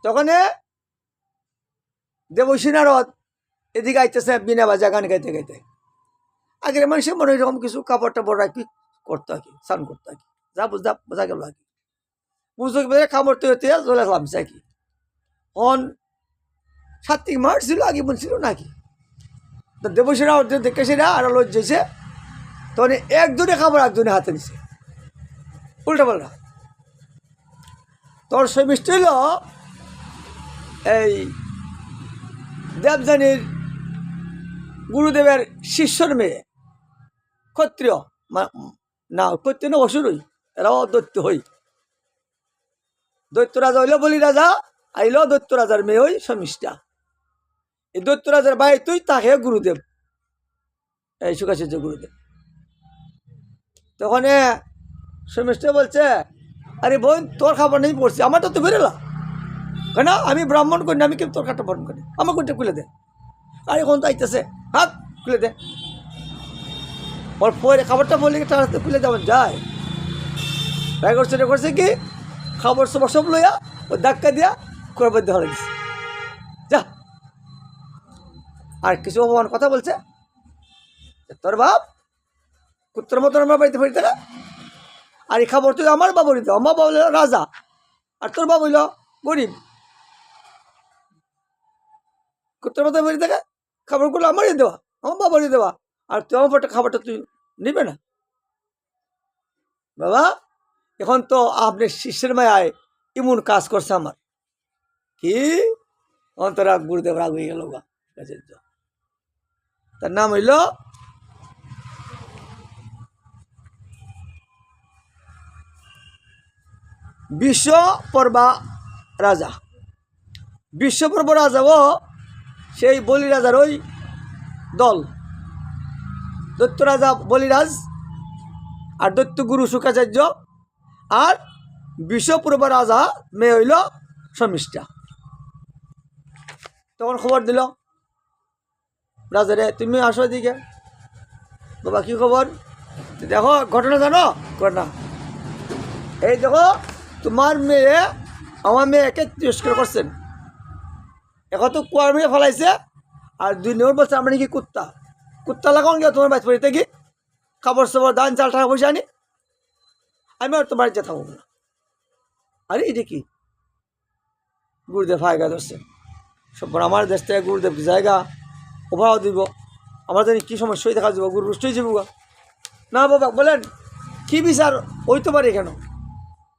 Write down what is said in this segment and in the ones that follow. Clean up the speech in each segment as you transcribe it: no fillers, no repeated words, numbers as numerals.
তখন দেবশী নারদ এদিকে আইতেছে বিনা বাজা গান গাইতে গাইতে। আগের মানুষের মনে এরকম কিছু কাপড় টাপড় রাখি করতো আর কি, স্নান করতো আর কি, যা বোঝা গেল আর কি। বুঝতে পেরে খাবার তৈরি চলে আসলাম আর কি। অন 7 মার্চ ছিল আগে মনে ছিল নাকি, দেবশী নারদ দেখেছে না আর লজ্জেছে, তখন একজনে খাবার একজনে হাতে নিছে উল্টা পাল্টা। তোর সে মিষ্টি হইল এই দেবযানীর গুরুদেবের শিষ্যর মেয়ে, ক্ষত্রিয় না, ক্ষত্রিয় না অসুরই, এরাও দৈত্য হই। দৈত্য রাজা হইল বলি রাজা, আইল দৈত্য রাজার মেয়ে হই শর্মিষ্ঠা। এই দৈত্য রাজার ভাই তুই তাকে গুরুদেব, এই শুকাচার্য গুরুদেব। তখন শর্মিষ্ঠা বলছে, আরে বোন তোর খাবার নেই পড়ছি, আমার তো বেরোলা কেন, আমি ব্রাহ্মণ করি না, আমি কেউ তোর খাটা বরণ করি, আমার কোনটা খুলে দে। আর এখন তো আইতেছে, হাত খুলে দে। ওর পরে খাবারটা বললে তার হাতে খুলে দেওয়া যায়। রায় করছে কি খাবার সবার সব লইয়া ও ধাক্কা দিয়া করবার দেওয়া লাগছে যা। আর কিছু অপমান কথা বলছে, তোর বাপ পুত্রের মতন আমার বাড়িতে ফেরিতে না, আর এই খাবার তুই আমার বাবা দিত, আমার বাবা হইল রাজা আর তোর বাবা হইল গরিব। পুত্রের মতন বাড়ি থেকে খাবারগুলো আমারই দেওয়া, আমার বাবারই দেওয়া, আর তুই আমার খাবারটা তুই নিবে না। বাবা এখন তো আপনি শিষ্যের মায়ায় এমন কাজ করছে আমার, কি অন্তরা গুরুদেব রাগ হয়ে গেল গা। তার নাম হইল বিশ্বপর্বা রাজা। বিশ্বপর্বা রাজা ও সেই বলি রাজার ওই দল, দৈত্য রাজা বলিরাজ আর দৈত্য গুরু শুকাচার্য আর বিশ্বপূর্ব রাজা মেয়ে হইল শর্মিষ্ঠা। তখন খবর দিল রাজারে, তুমি আসো এদিকে। বাবা কি খবর, দেখো ঘটনা জানো ঘটনা, এই দেখো তোমার মেয়ে আমার মেয়েকে তিরস্কার করছেন, এখন তো কুয়ার মেয়ে ফেলাইছে, আর 2 নম্বর বলছে আমরা নাকি কুত্তা, কুত্তা লাগাও গিয়ে তোমার বাড়ি বাড়িতে কি খাবার সাবার দান চাল টাকা পয়সা আনি, আমি আর তোমার বাড়িতে থাকবো না। আরে এটা কি গুরুদেব ফায়গা ধরছে, সব আমার দেশ থেকে গুরুদেব জায়গা ওভাও দিব, আমার জানি কী সমস্যাই দেখা যাব, গুরু রুষ্টই যাব গা। না বাবা বলেন কি বিচার হইতে পারে কেন,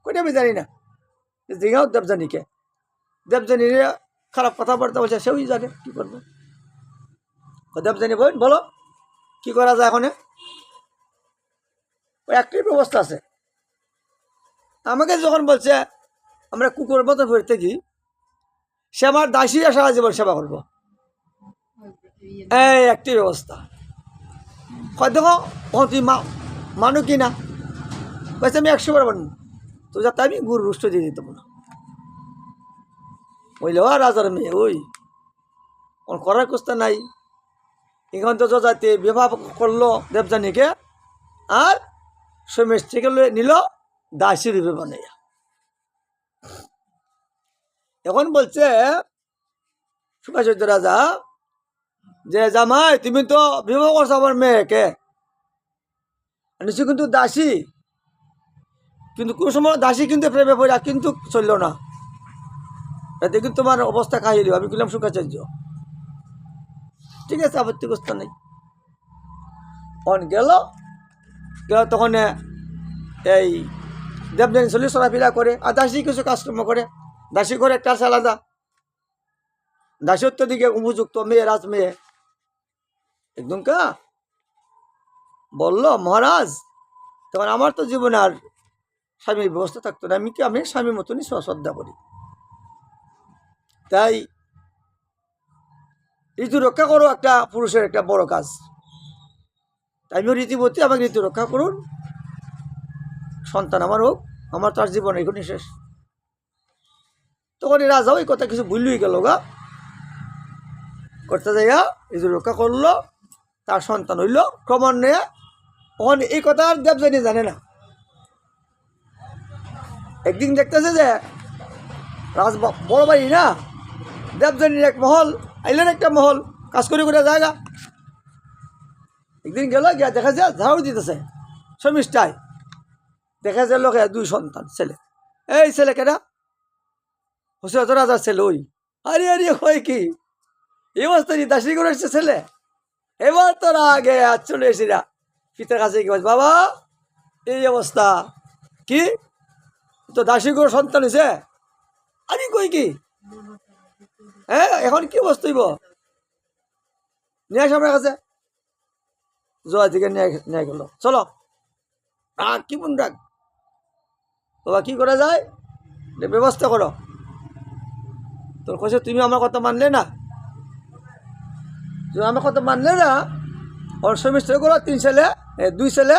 কোনটা আমি জানি না, জিগাও দেবযানীকে, দেবযানীর খারাপ কথাবার্তা বলছে, সেও জানে কী করবে। দেবযানী বলেন বলো কী করা যায় এখন। ওই একটাই ব্যবস্থা আছে, আমাকে যখন বলছে আমরা কুকুরের মতো ফিরতে কি, সে আমার দাসীরা সারা জীবন সেবা করবো, এই একটি ব্যবস্থা। দেখো তুই মানু কি না, বলছে আমি 100 বার মানব, তো যাতে আমি গুরু রুষ্ট দিয়ে দিতে না। ওই লো রাজার মেয়ে ওই করার কুস্তা নাই, এখান তো যাতে বিবাহ করলো দেবযানীকে, আর শর্মিষ্ঠাকে নিল দাসী রূপে বানাইয়া। এখন বলছে শুকাচার্য রাজা যে জামাই তুমি তো বিবাহ করছো আমার মেয়েকে, নিশ্চয় কিন্তু দাসী, কিন্তু কোনো সময় দাসী কিন্তু প্রেমে পড়া কিন্তু চলল না, এতে কিন্তু তোমার অবস্থা খাইল। আমি বললাম শুকাচার্য ঠিক আছে, আপত্তি করতে নেই। অন গেল তখন এই দেবযানী চলি চলাফেরা করে, আর দাসী কিছু কাজকর্ম করে, দাসী করে একটা আছে আলাদা, দাসত্ব দিকে উপযুক্ত মেয়ে, রাজ মেয়ে একদম কা বললো মহারাজ তখন আমার তো জীবনে আর স্বামীর ব্যবস্থা থাকতো না, আমি স্বামীর মতনই শ্রদ্ধা করি, তাই ঋতু রক্ষা করো একটা পুরুষের একটা বড় কাজ, তাই আমিও রীতিবতী, আমাকে ঋতু রক্ষা করুন, সন্তান আমার হোক, আমার তার জীবন এখনই শেষ। তখন রাজা ওই কথা কিছু ভুলই গেল গা, করতে যাইয়া ঋতু রক্ষা করলো, তার সন্তান হইল ক্রমান্বয়ে। তখন এই কথা আর দেবযানী জানে না। একদিন দেখতেছে যে বড় বাড়ি না, দেবযানীর এক মহল, আইলেন একটা মহল, কাজ করে করে জায়গা। একদিন গেল গিয়া দেখা যায় ঝাড়ু দিতেছে শর্মিষ্ঠায়, দেখা যায় লোকে 2 সন্তান ছেলে। এই ছেলে কেনা হুসেন রাজার ছেলে, ওই আরে আরে হয় কি এই অবস্থা দাসী করে এসছে ছেলে। এবার তোরা আগে চলে এসিরা পিতার কাছে কি বলছে, বাবা এই অবস্থা, কি তো দাসী করে সন্তান হয়েছে? আরে কই কি, হ্যাঁ এখন কি অবস্থা হইব? নিয়ে আসে আমার কাছে, জয় থেকে নিয়ে গেল, চলো রাগ কি মন রাগ, বাবা কি করা যায় ব্যবস্থা করো। তোর কাছে তুমি আমার কথা মানলে না, তুমি আমার কথা মানলে না, ওর সেমিস্টার করো 3 ছেলে, 2 ছেলে,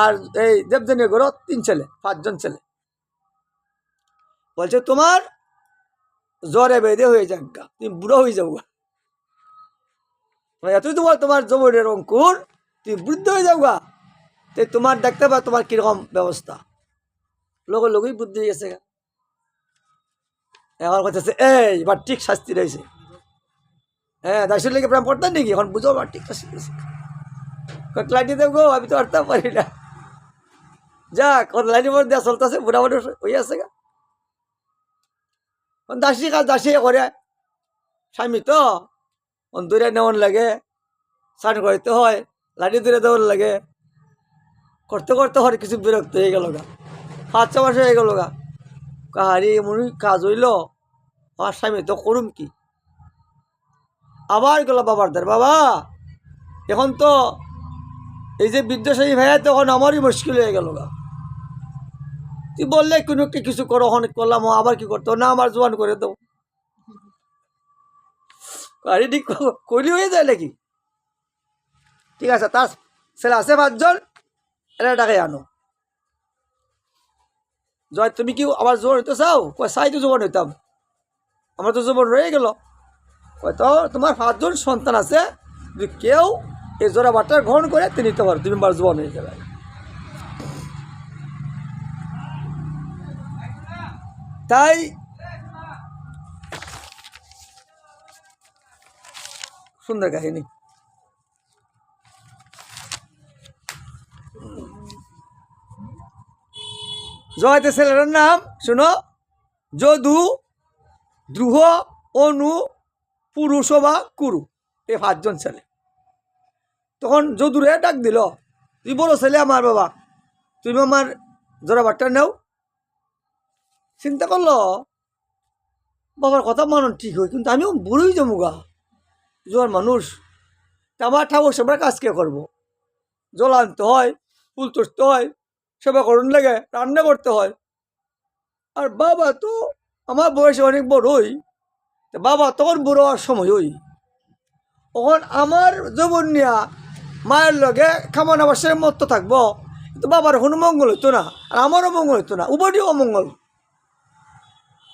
আর এই দেবযানী করো 3 ছেলে, 5 জন ছেলে। বলছে তোমার জ্বরে বেঁধে হয়ে যাক গা, তুমি বুড়ো হয়ে যাও গা, এতই তোমার জবরের অঙ্কুর, তুমি বৃদ্ধ হয়ে যাও গা, তো তোমার দেখতে পাবে তোমার কিরকম ব্যবস্থা। লগই বুদ্ধি হয়ে গেছে গা। এখন কথা এই এবার ঠিক শাস্তি রয়েছে, হ্যাঁ দাসের লেগে প্রেম করতেন নাকি, এখন বুঝো আবার ঠিক শাস্তি রয়েছে। লাইটি দেব গো, আমি তো আরতে পারি না, যাক ওর লাইনের মধ্যে দেওয়া চলতেছে, বুড়া মানুষ হয়ে আছে গা। দাসী কাজ দাসী করে, স্বামী তো দূরে নেওয়ান লাগে, স্নান করতে হয়, লাঠি দূরে দেওয়ার লাগে, করতে করতে হর কিছু বিরক্ত হয়ে গেল গা, 5-6 মাস হয়ে গেল গা। কাহারি এমন কাজ হইল, আমার স্বামী তো করুম কি। আবার গেল বাবার দ্বার, বাবা এখন তো এই যে বিদ্যাসায়ী ভাইয়া, তখন আমারই মুশকিল হয়ে গেল গা, তুই বললে কোনো কিছু করো, অনেক করলাম, আবার কি করতো না, আমার জোয়ান করে দেবো। আরে ঠিক করি হয়ে যায় নাকি, ঠিক আছে তার ছেলে আছে 5 জন, এরা টাকাই আনো। জয় তুমি কি আবার জোয়ান হইতে চাও? কয় চাই তো জোয়ান হইতাম, আমার তো জোয়ান রয়ে গেল। কয় তো তোমার 5 জন সন্তান আছে, যদি কেউ এই জোড়া বাটা গ্রহণ করে তিনি নিতে পারো, তুমি বার জোয়ান হয়ে যাবে। তাই সুন্দর কাহিনী। জয়তে ছেলেটার নাম শুনো, যদু, দ্রুহ, অনু, পুরুষবা, কুরু, এই 5 জন ছেলে। তখন যদুরে ডাক দিল, তুই বড় ছেলে আমার বাবা, তুমি আমার জোড়া বাট্টা নেও। চিন্তা করলো বাবার কথা মানন ঠিক হয়, কিন্তু আমিও বুড়োই জমুগা, জোয়ার মানুষ, তা আমার ঠাকুর সেবার কাজ কে করবো? জল আনতে হয়, ফুল তুলতে হয়, সেবা করুন লাগে, রান্না করতে হয়। আর বাবা তো আমার বয়সে অনেক বড়ই, বাবা তখন বুড়ো হওয়ার সময় ওই, তখন আমার যৌবন নিয়া মায়ের লগে খামানা বাসের মতো থাকবো, কিন্তু বাবার কোনো মঙ্গল হইতো না, আর আমারও মঙ্গল হইতো না, উভয়ই অমঙ্গল।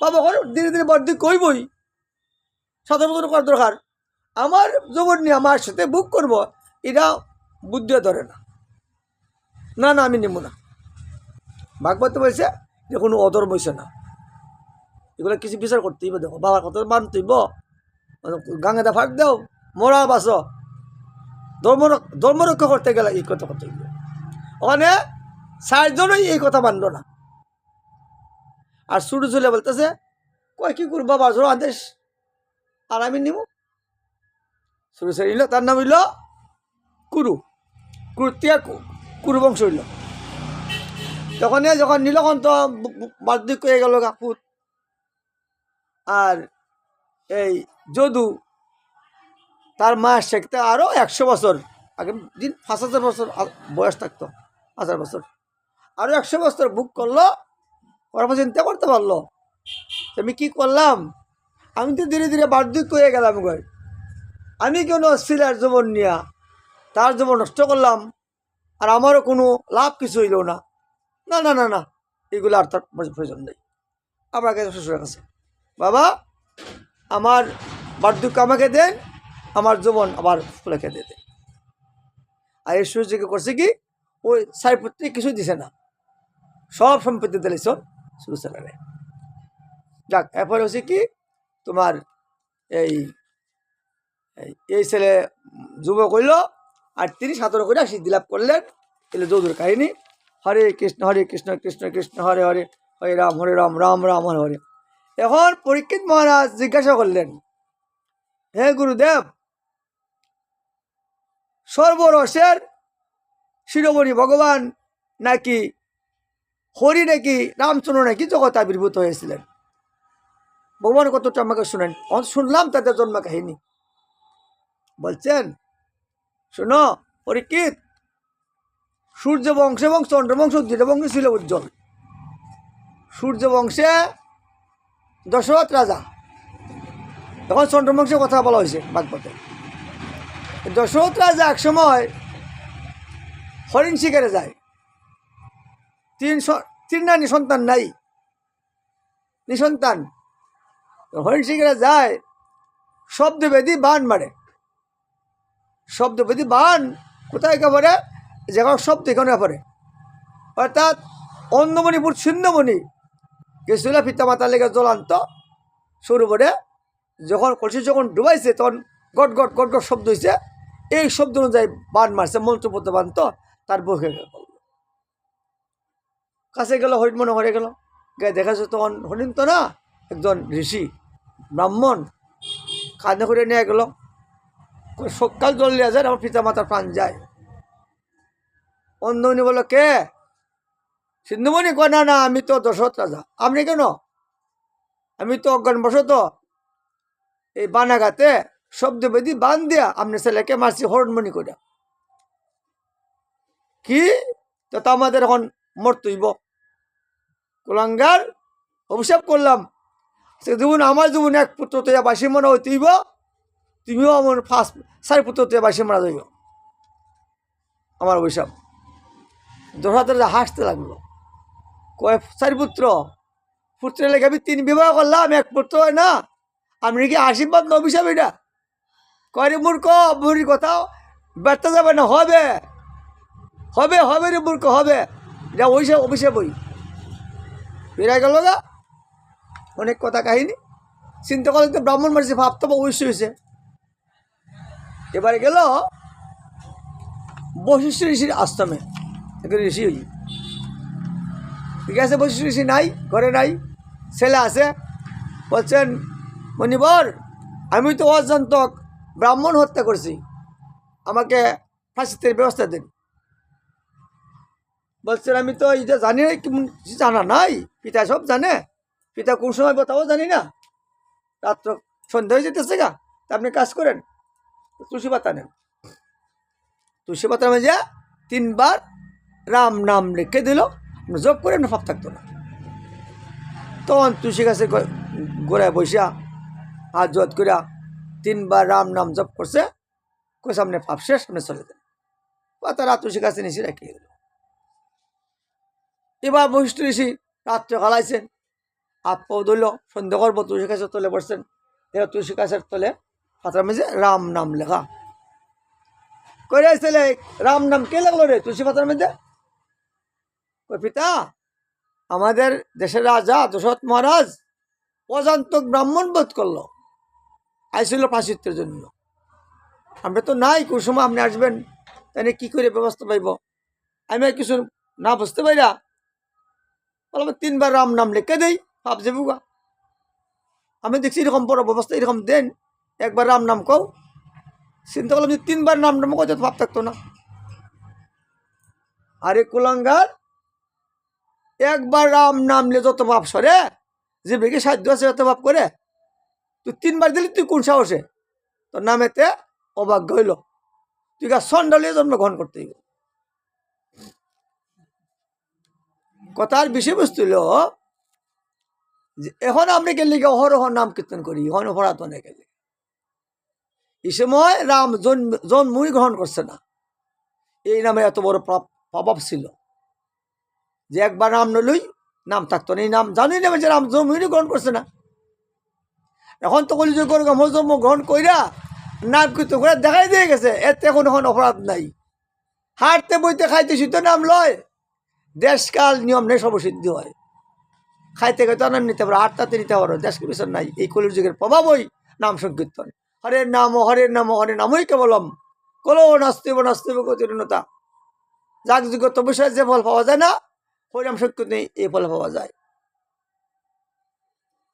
বাবা করে ধীরে ধীরে বাড়ি কইবই, সাধারণ করার দরকার। আমার যৌবন নিয়ে আমার সাথে বুক করব, এটা বুদ্ধিও ধরে না, না না আমি নেব না। ভাগবত বলছে যে কোনো অধর্ম হইছে না, এগুলো কিছু বিচার করতেই হবে। দেখো বাবার কথা মানতেইব, গাঙ্গেদা ফাঁক দেও, মরা বাস, ধর্ম রক্ষা করতে গেলে এই কথা করতে হইব। ওখানে 4 জনই এই কথা মানল না। আর ছুটু চলে বলতেছে, কয় কি করবো বাবার জোর আদেশ, আর আমি নিব। শুরু ছেড়ে নিল, তার নাম হইল কুরু, কুরতিয়া কুরু বংশ হইল। তখন যখন নীলকণ্ঠ বার্ধিক হয়ে গেল কাকুত, আর এই যদু তার মায়ের শেখতে আরও 100 বছর আগে দিন, 5000 বছর বয়স থাকতো, 1000 বছর, আরও 100 বছর বুক করলো। ওরা চিন্তা করতে পারলো আমি কি করলাম, আমি তো ধীরে ধীরে বার্ধিক হয়ে গেলাম গয়, আমি কেন ছেলের জীবন নিয়া তার জীবন নষ্ট করলাম, আর আমারও কোনো লাভ কিছু হইল না। না না না না, এগুলো আর তার প্রয়োজন নেই। আমার কাছে শ্বশুরের কাছে, বাবা আমার বার্ধক্য আমাকে দেন, আমার জীবন আবার লেখে দিয়ে দেন। আর এই সূর্যকে করছে কি, ওই সাইপুত্রী কিছু দিছে না, সব সম্পত্তি দিলে শুরু ছেলে। যাক, এরপরে হচ্ছে কি তোমার এই এই ছেলে যুবক হইল, আর তিনি 17 করে সিদ্ধি লাভ করলেন। এলে যৌধুর কাহিনী। হরে কৃষ্ণ কৃষ্ণ কৃষ্ণ হরে হরে, হরে রাম রাম রাম হরে হরে। এখন পরীক্ষিত মহারাজ জিজ্ঞাসা করলেন, হে গুরুদেব, সর্বরসের শিরোমণি ভগবান নাকি হরি নাকি রামচন্দ্র নাকি জগৎ আবির্ভূত হয়েছিলেন? ভগবান কতটা আমাকে শুনেন। শুনলাম তাদের জন্ম কাহিনী। বলছেন, শোনো পরীক্ষিত, সূর্য বংশ এবং চন্দ্রবংশ বংশ ছিল উজ্জ্বল। সূর্য বংশে দশরথ রাজা, তখন চন্দ্রবংশের কথা বলা হয়েছে ভাগবতে। দশরথ রাজা এক সময় হরিণ শিকারে যায়। তিন না নিসন্তান নাই, নিসন্তান। হরিণ শিকারে যায়, শব্দবেদী বান মারে। শব্দবেদী বান কোথায় কে পড়ে? যেখানে শব্দ এখানে পড়ে। অর্থাৎ অন্ধমণিপুর ছিন্নমণি গেছিল পিতামাতার লেগে জলান্ত সরোবরে। যখন কলসি যখন ডুবাইছে তখন গট গট গট গট শব্দ হয়েছে। এই শব্দ অনুযায়ী বান মারছে, মন্ত্রপত্র বান, তো তার বসে গেল। কাছে গেল, হরিণ মনে হয়ে গেল। গায়ে দেখা যাচ্ছে তখন হরিণ তো না, একজন ঋষি ব্রাহ্মণ। কাঁধে করে নিয়ে গেল। সকাল জল লিয়া যায়, আমার পিতা মাতার প্রাণ যায়। অন্ধমণি বলল, কে? সিন্ধুমণি কয়, না না, আমি তো দশরথ রাজা। আপনি কেন? আমি তো অজ্ঞানবশত এই বানাঘাতে শব্দবেদী বান দিয়া আপনি ছেলেকে মারছি হরণমণি করে। কি? তো আমাদের এখন মরতইব। কুলাঙ্গার, অভিশাপ করলাম, জীবন আমার জীবন এক পুত্র তৈয়া বাসি মনে হইতেইব, তুমিও আমার 4 পুত্র তৈয়া বাসি মারা যাইব। আমার অভিশাপ। দশরথ রাজা হাসতে লাগলো, কয় 4 পুত্র? পুত্রের লেগে আমি 3 বিবাহ করলাম, 1 পুত্র হয় না? আপনি কি আশীর্বাদ না অভিশাপ এটা? কয় রে মূর্খ, বুড়ির কথা ব্যর্থ যাবে না, হবে হবে হবে রে মূর্খ, হবে। এটা অভিশাপ হই বেড়ে গেল গা। অনেক কথা কাহিনী চিন্তা করলে তো ব্রাহ্মণ মারছে, ভাবতে অবশ্যই হয়েছে। এবারে গেল বশিষ্ঠ ঋষির আশ্রমে। ঋষি হই, ঠিক আছে, বশিষ্ঠ ঋষি নাই, ঘরে নাই, ছেলে আছে। বলছেন, মণিবর, আমি তো অজান্তক ব্রাহ্মণ হত্যা করছি, আমাকে ফাঁসিতে ব্যবস্থা দিন। বলছেন, আমি তো এটা জানি না, জানা নাই, পিতা সব জানে। পিতা কোন সময় কথাও জানি না। রাত্র সন্ধ্যা হয়ে যেতেছে গা, তা আপনি কাজ করেন, তুলসী পাতা নেন, তুলসী পাতার মাঝে 3 বার রাম নাম লিখে দিল, জপ করে না, ভাব থাকতো না। তখন তুলসী গাছের গোড়ায় বসিয়া হাত জোয়াত করিয়া 3 বার রাম নাম জপ করছে। কই সামনে পাপ শেষ, সামনে চলে দেন। তারা তুলসী গাছে নিচে রেখে গেল। এবার বশিষ্ঠ ঋষি রাত্রে খালাইছেন, আপও ধরল, সন্ধ্যা করবো, তুলসী গাছের তলে বসছেন। এরা তুলসী গাছের তলে পাতার মাঝে রাম নাম লেখা করে। ছেলে, রাম নাম কে লাগলো রে তুলসী পাতার মধ্যে? ওই পিতা, আমাদের দেশের রাজা দশরথ মহারাজ অজান্তক ব্রাহ্মণ বোধ করলো, আইছিল প্রাচিত্যের জন্য। আমরা তো নাই, কোন সময় আপনি আসবেন, তাই কি করে ব্যবস্থা পাইব? আমি কিছু না বুঝতে পাইরা বললাম 3 বার রাম নাম লিখে দেই, ভাব যাবো গা। আমি দেখছি এরকম বড় ব্যবস্থা এরকম দেন, 1 বার রাম নাম কও। চিন্তা করলাম যে 3 বার নাম নাম কত ভাব থাকতো না। আরে কুলাঙ্গার, 1 বার রাম নাম লে যত ভাব সরে, যে বেগে সাধ্য আছে যত ভাব করে, তুই 3 বার দিলি, তুই কোন সাহসে? তোর নামেতে অভাগ্য হইল, তুই গা সন্ডালিয়ে জন্মগ্রহণ করতে হইব। কথার বিষয়বস্তু হইল যে এখন আমরা গেলে অহরহ নাম কীর্তন করি, এখন অপরাধনে গেলে। এই সময় রাম জন্মই গ্রহণ করছে না, এই নামে এত বড় প্রভাব ছিল যে 1 বার নাম নলই নাম থাকতো না। এই নাম জানি না যে রাম জন্মই গ্রহণ করছে না। এখন তো কলি জন্ম গ্রহণ কইরা নাম কীর্তন করে দেখাই দিয়ে গেছে, এতে এখন অপরাধ নাই। হাঁটতে বইতে খাইতে শুতে নাম লয়, দেশকাল নিয়ম নেই, সর্বসিদ্ধি হয়। খাইতে খাইতে নাম নিতে পারো, আটটাতে নিতে পারো, দেশকে পিছন নাই। এই কলির যুগের প্রভাবই নাম সংকীর্তন। হরের নাম হরের নাম হরের নামই কেবলম, কলো নাস্তিব নাস্তিব গতিরণতা। যাগ যুগ তপস্যায় যে ফল পাওয়া যায় না, হরিনাম সংকীর্তনে এই ফল পাওয়া যায়।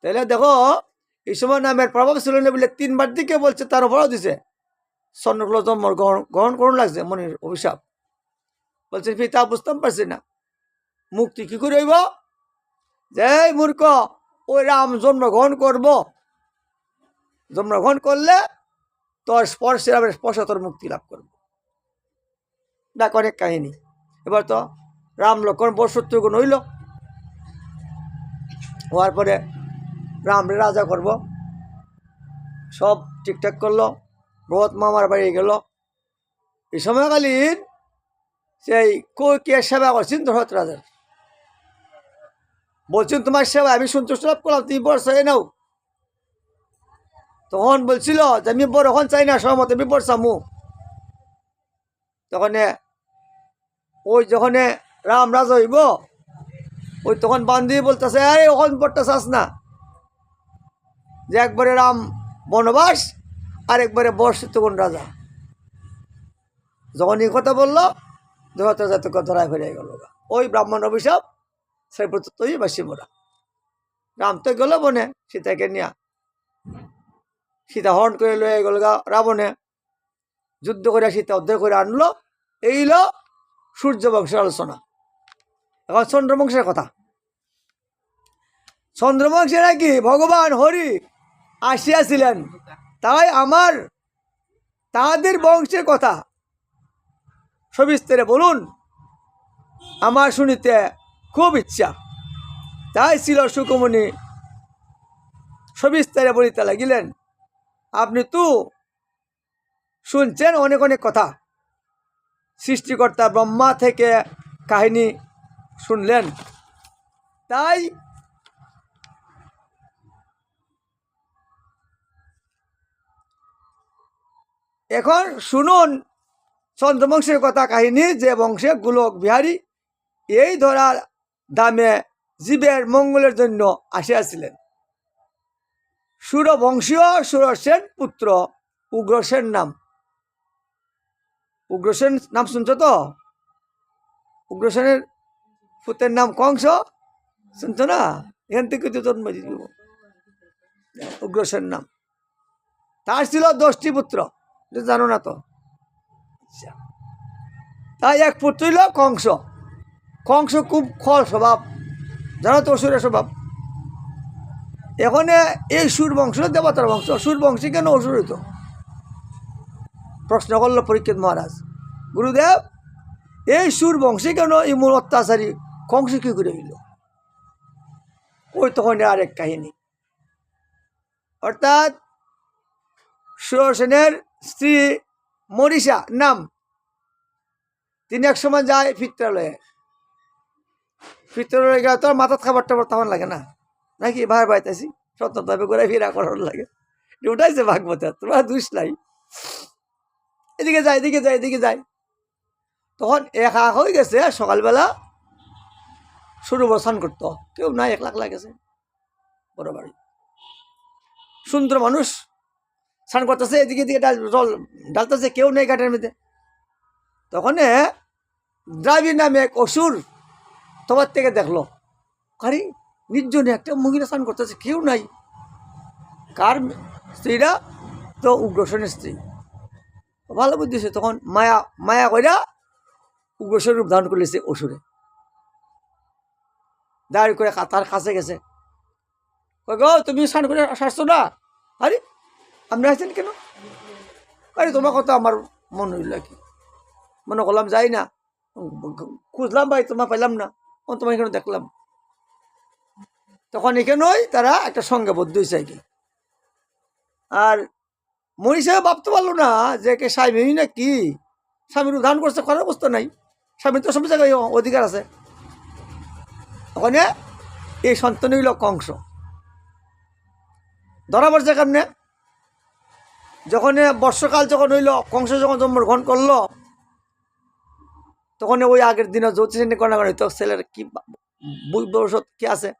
তাহলে দেখো এই সময় নামের প্রভাব ছিল না বলে 3 বার দিকে বলছে, তার উপরেও দিছে স্বর্ণকুল জন্ম গ্রহণ করুন লাগছে মনির অভিশাপ। বলছে পিতা বুঝতাম পারছি না, মুক্তি কি করে হইব? যে মূর্খ, ওই রাম জন্মগ্রহণ করব, জন্মগ্রহণ করলে তোর স্পর্শে রামের স্পর্শ তোর মুক্তি লাভ করব। দেখ অনেক কাহিনী। এবার তো রাম লক্ষণ বর্ষত্রগুণ হইল, হওয়ার পরে রাম রাজা করব, সব ঠিকঠাক করলো। বহুত মামার বাড়ি গেল। এই সময়কালীন সেই কে সেবা করছেন দশরথ রাজার, বলছেন তোমার সেবা আমি সন্তুষ্ট লাভ করলাম, তুমি বর চাই নাও। তখন বলছিল যে আমি বর এখন চাই না, সহমত আমি বর চামু। তখন ওই যখন রাম রাজা হইব, ওই তখন বান্ধবী বলতেছে আরে ওখান বরটা চাস না, যে একবারে রাম বনবাস আর একবারে বর্ষিতগুণ রাজা। যখন এই কথা বললো, দশরথ রাজা তো ধরায় ফেরে গেল। ওই ব্রাহ্মণ অভিশাপ সেই প্রত্যয় বাসি মোরা। রাম তো গেল বনে সীতাকে নিয়া, সীতা হরণ করে লয়ে গেল রাবণে, যুদ্ধ করে সীতা উদ্ধার করে আনলো। এইল সূর্যবংশের আলোচনা। এখন চন্দ্রবংশের কথা। চন্দ্রবংশে নাকি ভগবান হরি আসিয়াছিলেন, তাই আমার তাদের বংশের কথা সবিস্তারে বলুন, আমার শুনিতে খুব ইচ্ছা। তাই ছিল সুকমণি সবিস্তারে বলিতে লাগিলেন, আপনি তো শুনছেন অনেক অনেক কথা, সৃষ্টিকর্তা ব্রহ্মা থেকে কাহিনী শুনলেন। তাই এখন শুনুন চন্দ্রবংশের কথা কাহিনী, যে বংশে গোলক বিহারী এই ধরার দামে জীবের মঙ্গলের জন্য আসিয়াছিলেন। সুরবংশীয় সুরসেন পুত্র উগ্রসেন নাম। উগ্রসেন নাম শুনছো তো? উগ্রসেনের পুত্রের নাম কংস, শুনছো না? এখান থেকে তো জন্ম দিব উগ্রসেন নাম। তার ছিল 10টি পুত্র, জানো না তো? তাই এক পুত্র হইল কংস। কংস খুব খল স্বভাব, জানো তো, অসুরের স্বভাব। এখানে এই সুর বংশ দেবতার বংশ, সুর বংশী কেন অসুর হইত? প্রশ্ন করল পরীক্ষিত মহারাজ, গুরুদেব এই সুর বংশী কেন ইমন অত্যাচারী কংস কি করে হইল? ওই তখন আরেক কাহিনী। অর্থাৎ সুরসেনের স্ত্রী মরিষা নাম, তিনি এক সময় যায় পিত্রালয়ে। পিত্রালয়ে গেলে তোর মাথার খাবার টাবার তখন লাগে না নাকি? ভাই পাইতেছি সত্যভাবে ঘুরে ফিরা করার লাগে, উঠাইছে ভাগবত, তোমার দুষ নাই। এদিকে যায় এদিকে যায় এদিকে যায়। তখন একা হয়ে গেছে, সকালবেলা শুরু বসান করতো, কেউ নাই, একলা একলা গেছে বড় বাড়ি। সুন্দর মানুষ স্নান করতেছে, এদিকে দিকে জল ঢালতেছে, কেউ নেই ঘাটের মধ্যে। তখন দ্রাবিড় নামে এক অসুর তোমার থেকে দেখলো, আরে নির্জনে একটা মহিলা স্নান করতেছে, কেউ নাই। কার স্ত্রীরা? তো উগ্রসেনের স্ত্রী। ভালো বুদ্ধি হয়েছে, তখন মায়া মায়া কইরা উগ্রসেন রূপ ধারণ করলেছে অসুরে, দাঁড়িয়ে করে তার কাছে গেছে, গো তুমি স্নান করে আসছো না? আরে আপনি আসছেন কেন? আরে তোমার কথা আমার মনে হইল কি, মনে করলাম যাই না, খুঁজলাম ভাই তোমার পাইলাম না, তোমার এখানে দেখলাম। তখন এখানেই তারা একটা সঙ্গে বদ্ধ হয়েছে আর কি। আর মনীষা ভাবতে পারলো না যে কে স্বামী না কি, স্বামীর উদ্ধান করছে, করার অবস্থা নাই, স্বামীর তো সব জায়গায় অধিকার আছে। ওখানে এই সন্তান হইল কংস। ধরা পড়ছে কেমনে? যখন বর্ষকাল যখন হইল, কংস যখন জন্মগ্রহণ করলো, তখন ওই আগের দিনে জ্যোতিষ কর্ণাগণ হইতো, ছেলের কি ভবিষ্যৎ কি আছে,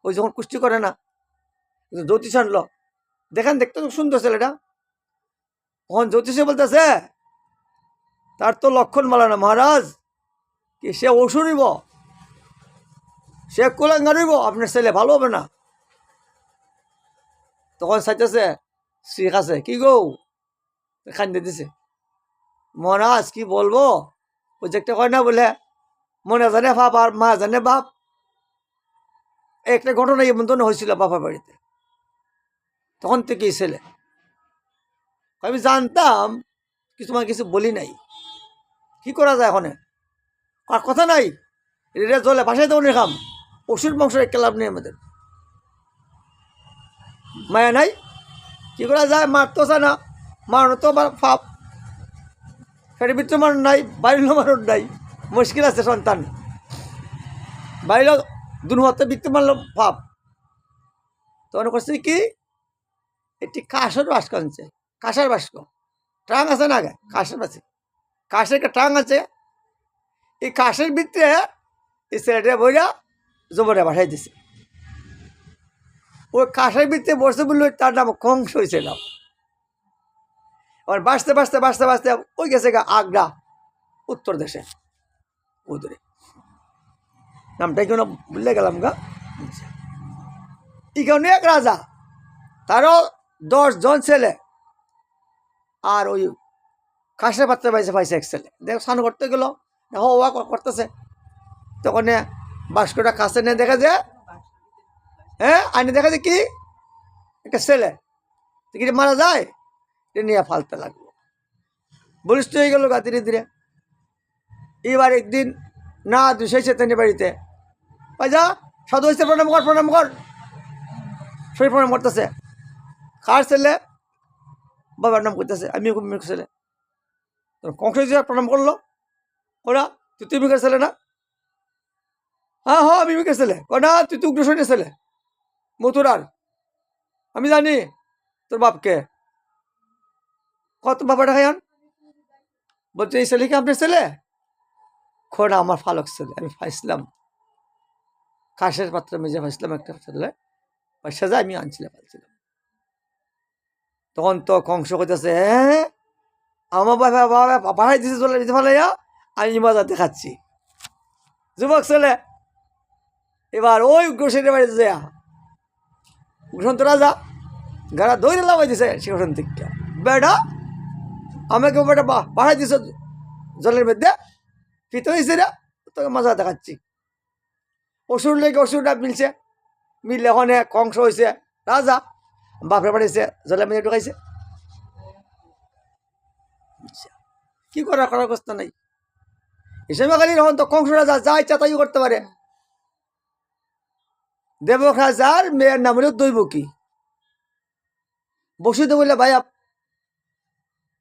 ওই যখন কুষ্টি করে না, কিন্তু জ্যোতিষ আনলো, দেখেন দেখতে খুব সুন্দর ছেলেটা। তখন জ্যোতিষে বলতেছে তার তো লক্ষণ বলে না মহারাজ, কি সে অসুরিব, সে কুলাঙ্গারিব, আপনার ছেলে ভালো হবে না। তখন চাইতেছে শিখ আছে, কি গো খান্দে দিছে, মহারাজ কি বলবো, ওই যে একটা কয় না বলে মনে জানে বাপ আর মা জানে বাপ, একটা ঘটনা এমন হয়েছিল বাবার বাড়িতে। তখন থেকে ছেলে, আমি জানতাম কিছু তোমার কিছু বলি নাই, কি করা যায় এখন, আর কথা নাই, এটা জলে ভাসাই দেবো খাম, পশুর মাংস একটা লাভ নেই আমাদের, মায়া নাই, কি করা যায়, মারতো চায় না, মারানো তো ফাপ, সেটা ভিতরে মানুষ নাই, বাইরেও মানুষ নাই, মুশকিল আছে সন্তান, বাইরেও দুর্মতে বৃত্তি মারল ফাপ। তখন করছে কি একটি কাশের বাস্ক আনছে, কাঁসার বাস্ক, ট্রাং আছে না, আগে কাশের আছে, কাশের একটা ট্রাং আছে, এই কাশের ভিতরে এই ছেলেটা বইরা জবরে বাসাই দিছে, ওই কাশের ভিতরে বসে বললো, তার নাম কংস হয়েছিল। আর বাঁচতে বাঁচতে বাঁচতে বাঁচতে ওই গেছে গা আগ্রা, উত্তর দেশে, ওদরে নামটা কেন ভুলে গেলাম গা। এখানে এক রাজা, তারও 10 জন ছেলে, আর ওই কাশের পাত্রে পাইছে এক ছেলে, দেখ স্নান করতে গেল, হওয়া করতেছে, তখন বাস্কটা কাছে নিয়ে দেখা যায়, হ্যাঁ আইনে দেখা যায় কি একটা ছেলে, কি মারা যায়, নিয়ে ফালতে লাগলো, বলিষ্ঠ হয়ে গেল গা ধীরে ধীরে। এবার একদিন না দুষেছে তেনে বাড়িতে, যা সাধু হয়েছে, প্রণাম কর প্রণাম কর, শরীর প্রণাম করতেছে, কার ছেলে, বাবার নাম করতেছে, আমি ছেলে, কংস প্রণাম করলো, ওরা তুই মিকের ছেলে না, হ্যাঁ হ্যাঁ আমি মিকের ছেলে, না তুই তো উগ্রসেনের ছেলে মথুরার, আমি জানি তোর বাপকে, কত বাবাটা খাই, বলছে এই ছেলে কি আপনার ছেলে, খোনা আমার ফালক ছেলে, আমি ফাইসলাম কাশের পাত্রে মেজে ফাইসলাম একটা ছেলে, পয়সা যায় আমি আনছিলাম ফাইছিলাম। তখন তো কংস কইতেছে, হ্যাঁ আমার বাবা পাহাড় দিতে চলে যেতে ফালাইয়া আমি মজা দেখাচ্ছি, যুবক ছেলে। এবার ওই উগ্রসেনের বাড়িতে যায়, উগ্রসন্ত রাজা গাড়া দৌড়ে লাগাই দিছে সিংহাসন থেকে, বেটা আমাকে বেটা পাহাড় দিছ জলের মধ্যে, ফিতে হয়েছে রে, তোকে মজা দেখাচ্ছি। অসুর লেগে অসুরটা মিলছে, মিললে ওখানে কংস হয়েছে রাজা, বাপরে বাড়িছে জলের মধ্যে ঢুকাইছে, কি করার কষ্ট নাই। হিসেবে খালি তখন তো কংস রাজা যা ইচ্ছা তাই করতে পারে। দেবক রাজার মেয়ের নাম হলো দৈবকী। বসুদেব বললে ভাই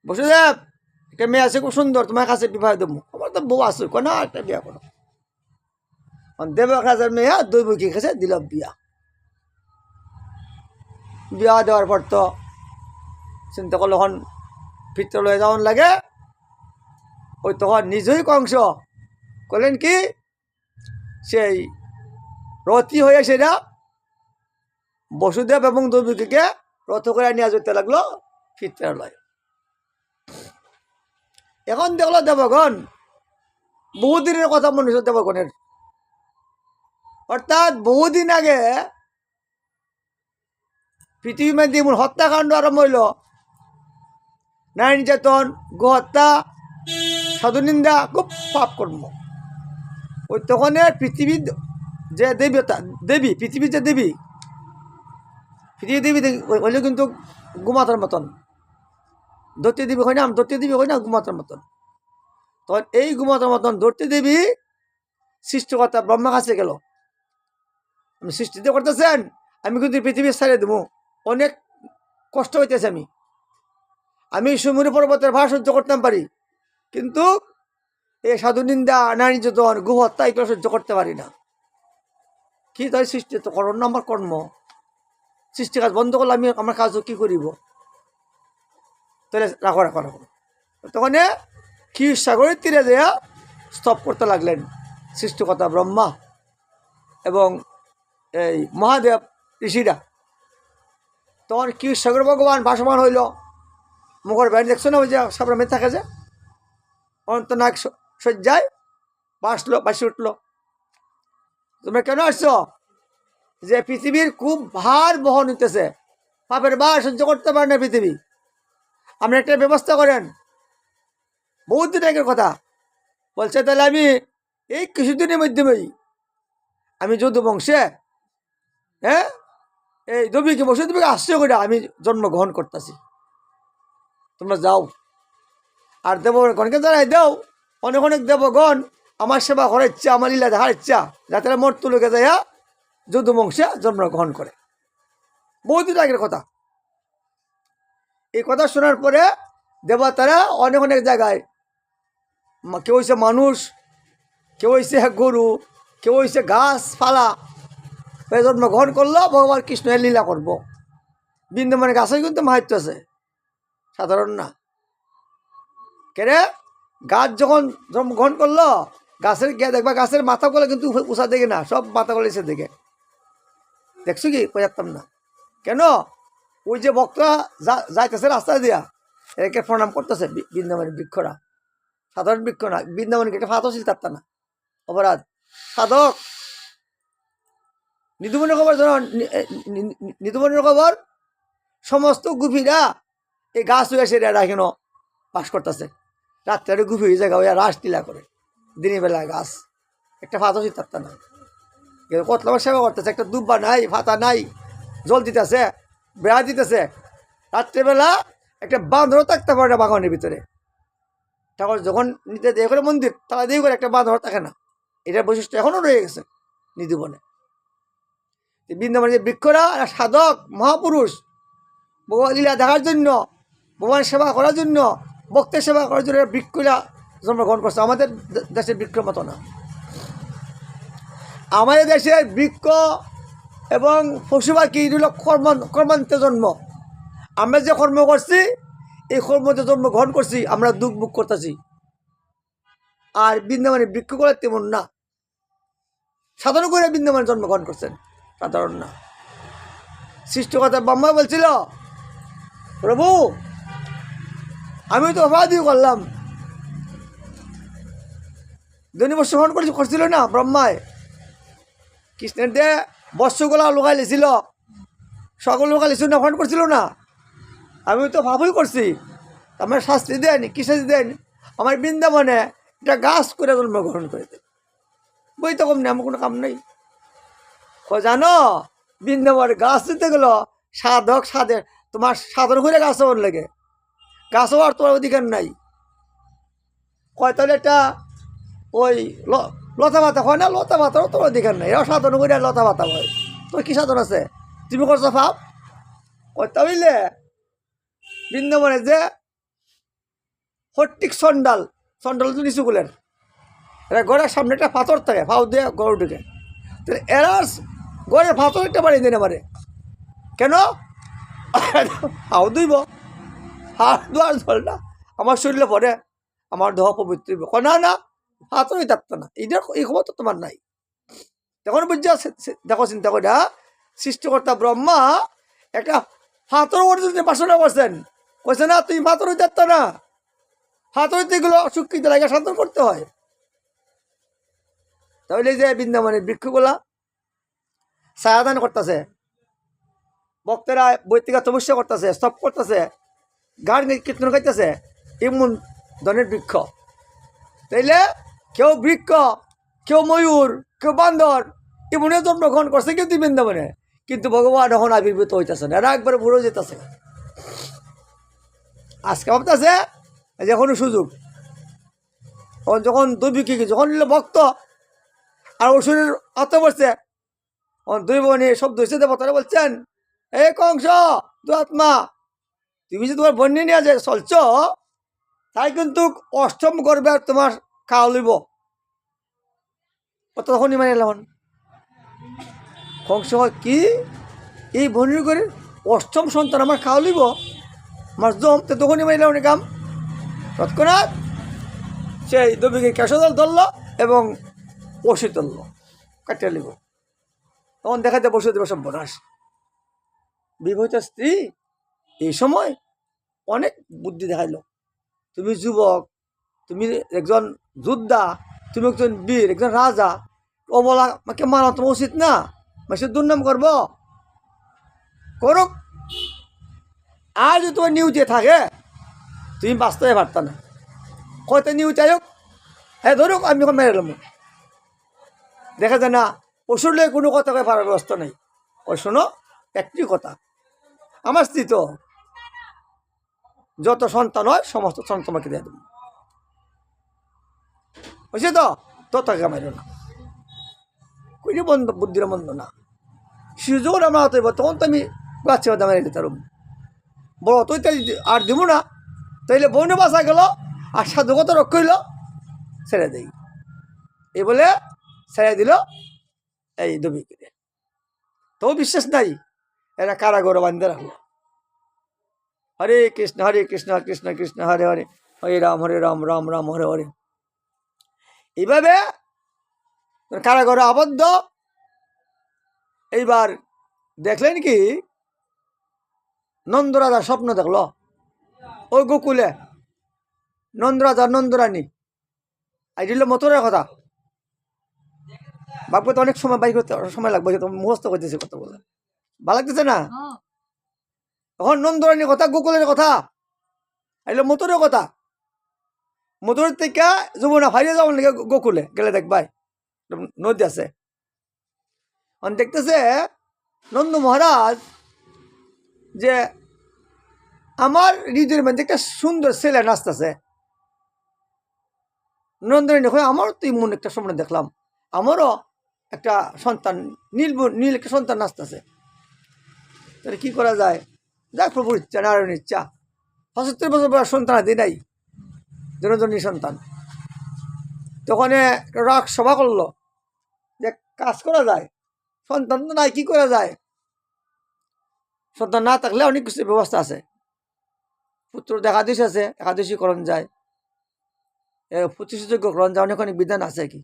বসুদেব একটা মেয়ে আছে খুব সুন্দর, তোমার কাছে বিবাহ দেবো, আমার তো বউ আছে না, একটা বিয়া করো। দেবক রাজার মেয়ে দৈবকী কাছে দিল বিয়া, বিয়া দেওয়ার পর তো চিন্তা করলো এখন পিত্র লয়ে যাওয়ান লাগে, ওই তখন নিজেই কংস করলেন কি সেই রথি হয়ে সেটা বসুদেব এবং দৈবকীকে রথ করে নিয়ে যেতে লাগলো পিত্রালয়। এখন দেখলো দেবগণ, বহুদিনের কথা মনে হচ্ছে দেবগণের, অর্থাৎ বহুদিন আগে পৃথিবীর মধ্যে এমন হত্যাকাণ্ড আরম্ভ হইল, নারী নির্যাতন, গোহত্যা, সাধুনিন্দা, খুব পাপ কর্ম। ওই তখন পৃথিবীর যে দেবতা দেবী, পৃথিবীর যে দেবী, পৃথিবীর দেবী হইলে কিন্তু গুমাতার মতন, দৈত্য দেবী হয় না, দৈত্য দেবী হয় না, গুমাতার মতন। তখন এই গুমাতার মতন দৈত্য দেবী সৃষ্টিকর্তা ব্রহ্মা কাছে গেল, আমি সৃষ্টিতে করতেছেন, আমি কিন্তু পৃথিবীর ছেড়ে দেবো, অনেক কষ্ট হইতেছে, আমি সুমেরু পর্বতের ভার সহ্য করতে পারি, কিন্তু এই সাধু নিন্দা, নারী নির্যাতন, গোহত্যা এগুলো সহ্য করতে পারি না। কি তাই সৃষ্টি তো করণ না আমার কর্ম, সৃষ্টি কাজ বন্ধ করলে আমি আমার কাজও কি করিব, তাহলে রাখো রাখো রাখো। তখন ক্ষীর সাগরের তীরে দেয়া স্তব করতে লাগলেন সৃষ্টিকর্তা ব্রহ্মা এবং এই মহাদেব ঋষিরা। তখন কি সাগর ভগবান ভাসমান হইল, মুখের বাইরে দেখছো না ওই যে সাবরা মেয়ে থাকে যে অন্তনাক সজ্জায় বাসি উঠলো। তোমরা কেন আসছো? যে পৃথিবীর খুব ভার বহন হইতেছে, পাপের ভার সহ্য করতে পারে না পৃথিবী, আপনি একটা ব্যবস্থা করেন। বহুত দিন আগের কথা বলছে, তাহলে আমি এই কিছুদিনের মাধ্যমেই আমি যদু বংশে এই দেবীকে বসে দেবীকে আশ্চর্য করে আমি জন্মগ্রহণ করতেছি, তোমরা যাও। আর দেবগণকে জানাই দাও, অনেক অনেক দেবগণ আমার সেবা করার ইচ্ছা, আমার লীলা দেখার ইচ্ছা, যাতে মর্ত লোকে যায় যদু বংশে জন্মগ্রহণ করে। বহুদিন আগের কথা। এই কথা শোনার পরে দেবতারা অনেক অনেক জায়গায়, কেউ হয়েছে মানুষ, কেউ হয়েছে গরু, কেউ হয়েছে গাছপালা জন্মগ্রহণ করলো, ভগবান কৃষ্ণের লীলা করব। বৃন্দাবনের গাছের কিন্তু মাহাত্ম্য আছে, সাধারণ না। কেরে গাছ যখন জন্মগ্রহণ করলো, গাছের গিয়ে দেখবা গাছের মাথাগুলো কিন্তু উষা দেখে না, সব মাথাগুলো এসে দেখে। দেখছো কি? বোঝাতাম না কেন? ওই যে ভক্তরা যাইতেছে রাস্তা দিয়া, একে প্রণাম করতেছে বৃন্দাবনের বৃক্ষরা, সাধারণ বৃক্ষ না। বৃন্দাবনকে একটা ফাতও ছিল তার না, অপরাধ। সাধক নিধুবনের খবর জানো? নিধুবনের খবর সমস্ত গুফিরা এই গাছ হয়ে এসে এরা কেন বাস করতেছে। রাত্রে গুফি হয়ে জায়গা ওরা রাস লীলা করে, দিনের বেলা গাছ একটা ফাতও ছিল তার না। কতলাবার সেবা করতেছে, একটা দুব্বা নাই, ফাতা নাই, জল দিতেছে, বেড়া দিতেছে। রাত্রেবেলা একটা বাঁধরও থাকতে পারে না বাগানের ভিতরে। ঠাকুর যখন নিতে দিয়ে করে মন্দির তারা দিয়ে করে একটা বাঁধর থাকে না। এটার বৈশিষ্ট্য এখনও রয়ে গেছে নিধুবনে। বৃন্দাবনের যে বৃক্ষরা সাধক মহাপুরুষ, ভগবান লীলা দেখার জন্য, ভগবান সেবা করার জন্য, ভক্তের সেবা করার জন্য বৃক্ষরা জন্মগ্রহণ করছে। আমাদের দেশের বৃক্ষর মতো না। আমাদের দেশের বৃক্ষ এবং পশু পাখি এগুলো কর্মান্তে জন্ম। আমরা যে কর্ম করছি এই কর্মতে জন্মগ্রহণ করছি, আমরা দুঃখ মুখ করতেছি। আর বৃন্দাবনের বৃক্ষগুলো তেমন না, সাধারণ করে বৃন্দাবনে জন্মগ্রহণ করছেন, সাধারণ না। সৃষ্টিকর্তা ব্রহ্মা বলছিল, প্রভু আমি তো অপরাধী করলাম, দৈনিক গ্রহণ করছিল না ব্রহ্মায়, কৃষ্ণের দিয়ে বস্ত্রগুলা লুকাই লিছিল, সকল লুকাই লিছিল না, গ্রহণ করছিল না। আমি তো ভাবই করছি, আমার শাস্তি দেন, কি শাস্তি দেন? আমার বৃন্দাবনে একটা গাছ করে জন্মগ্রহণ করে দেন। বই তো কম নেই, আমার কোনো কাম নেই। জানো বৃন্দাবনের গাছ দিতে গেলো সাধক সাধে, তোমার সাধন করে গাছ হওয়ার লাগে, গাছ হওয়ার তোমার অধিকার নাই। কয় তাহলে এটা ওই লতা পাতা হয় না, লতা পাতারও তোমার অধিকার নাই। এরাও সাধন করে লতা পাতা হয়, তোমার কি সাধন আছে? তুমি করছো ভাব। কয়টা হইলে বৃন্দাবনে যে হট্টিক সন্ডাল তো নিচু গুলেন, এরা গড়ের সামনে একটা পাথর থাকে, ফাউ দিয়ে গড় ঢুকে, তাহলে এরা গড়ের পাথর একটা বাড়িয়ে দিন আমারে কেন? হাও ধুইব, হাত ধোয়ার জল না আমার শরীরে পড়ে, আমার দেহ পবিত্র হইব। না না, হাতই থাকতো না, এই খবর তো তোমার নাই। তখন বুঝছে, দেখো চিন্তা করে, সৃষ্টিকর্তা ব্রহ্মা একটা হাতর ওপরে বাসনা করছেন, কইছে না তুমি হাতর হইতে পারত না, হাতর হইতে এগুলো অসুক্ষিত লাগে, সাধন করতে হয়। তাহলে যে বৃন্দাবনের বৃক্ষগুলা ছায়াদান করতেছে, ভক্তেরা বৈতিকা তপস্যা করতেছে, স্তব করতেছে, গান কীর্তন গাইতেছে, এমন ধরনের বৃক্ষ। তাইলে কেউ বৃক্ষ, কেউ ময়ূর, কেউ বান্দর এমনও জন্মগ্রহণ করছে কিন্তু বৃন্দাবনে, কিন্তু ভগবান এখন আবির্ভূত হইতেছে না, এরা একবারে বুড়ো যেতেছে। আজকে ভাবতেছে যে কোনো সুযোগ, যখন দৈবিক যখন ভক্ত আর অসুরের আত্ম বসছে, দুই বোনে শব্দ হয়েছে, দেবতারা বলছেন, এই কংস দুরাত্মা, তুমি যে তোমার বন্যে নিয়ে যে চলছ, তাই কিন্তু অষ্টম গর্বে আর তোমার খাওয়া লইব। তখনই মানে এলাম কংস কি এই বন্যের করে অষ্টম সন্তান আমার খাওয়া লইব, আমার জম, তো তখনই মানে এলাম কাম। তৎক্ষণাৎ সেই দবিকে কেশদল ধরল এবং ওষি তুলল, কাটিয়ে লিব। তখন দেখাতে বসে দেবে সব বনাস। বিবাহিত স্ত্রী এই সময় অনেক বুদ্ধি দেখাইল, তুমি যুবক, তুমি একজন যোদ্ধা, তুমি একজন বীর, একজন রাজা, অবলা মাকে মানা তোমার উচিত না, মাসে দুর্নাম করব, করুক। আর যদি তোমার নিউজে থাকে তুমি বাঁচতে পারত না, কয়টা নিউজ আয়োগ হ্যাঁ ধরুক আমি যখন মেরে এলাম, দেখা যায় না পশুর লেগে কোনো কথা কয়ে পারার ব্যবস্থা নেই। ওই শোনো একটি কথা, আমার স্ত্রী তো যত সন্তান হয় সমস্ত সন্তান তোমাকে দিয়ে দেবো, বুঝছি তো তাকে মারো না, কোনো বন্ধ বুদ্ধির বন্ধ না। শিশু যখন আমরা হতে তখন তো আমি বাচ্চা বাচ্চা মেরে দিতে পারব, বড় তুই তাই আর দিব না, তাইলে বউনে বাঁচা গেল আর সাধুকত রক্ষা হইল, ছেড়ে দেই এই বলে ছেড়ে দিল এই দবিকে। তো বিশ্বাস নাই, এরা কারাগর বান্ধে রাখলো। হরে কৃষ্ণ কৃষ্ণ কৃষ্ণ হরে হরে, হরে রাম রাম রাম হরে হরে। এইভাবে কারাগরে আবদ্ধ। এইবার দেখলেন কি নন্দরাজা স্বপ্ন দেখলো, ওই গোকুলে নন্দরাজা নন্দরানী আই দিল মতরের কথা, বাপকে তো অনেক সময় বাইক করতে সময় লাগবে, মুখস্থ করতেছে কথা বলে ভালো লাগতেছে না। এখন নন্দরানীর কথা, গোকুলের কথা, আইলো মতরের কথা। মতরের থেকে যমুনা ফাইরে যাওয়ার লাগে গোকুলে গেলে দেখবাই নদী আছে, দেখতেছে নন্দ মহারাজ যে আমার হৃদয়ের মধ্যে একটা সুন্দর ছেলে নাচতেছে। নন্দরানী হয় আমারও তো এমন একটা স্বপ্ন দেখলাম, আমারও একটা সন্তান নীল একটা সন্তান নাচতেছে, তাহলে কি করা যায়? যাক প্রভুর ইচ্ছা, নারায়ণের ইচ্ছা। ৭৫ বছর বয়স সন্তান আদি নাই, জনজনী সন্তান। তখন রাগ সভা করলো যে কাজ করা যায়, সন্তান তো নাই, কি করা যায়? সন্তান না থাকলে অনেক কিছু ব্যবস্থা আছে, পুত্র একাদশ আছে, একাদশী করণ যায়, প্রতিযোগ্য করণ যায়, অনেক অনেক বিধান আছে কি,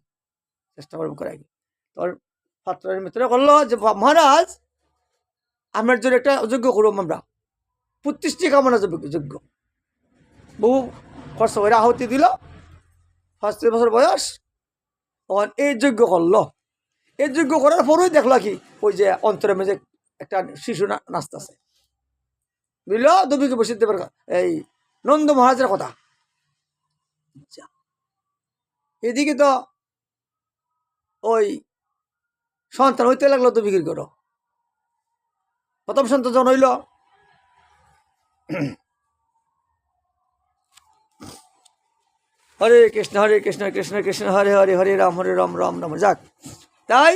চেষ্টা করবো করা কি। তোর পাত্রের মিত্র করলো যে মহারাজ আমার জন্য একটা যজ্ঞ করবো আমরা, 25টি কামনা যোগ্য। বহু খরচ করে আহুতি দিল, 65 বছর বয়স, তখন এই যজ্ঞ করলো। এই যজ্ঞ করার পরই দেখলো কি ওই যে অন্তরের মেঝে একটা শিশু নাচতেছে, বুঝল দবিকে বসে দেবার এই নন্দ মহারাজের কথা। এদিকে তো ওই সন্তান হইতে লাগলো, তো বিক্রি করো। প্রথম সন্তান যখন হইল, হরে কৃষ্ণ কৃষ্ণ কৃষ্ণ হরে হরে, হরে রাম রাম রাম। যাক, তাই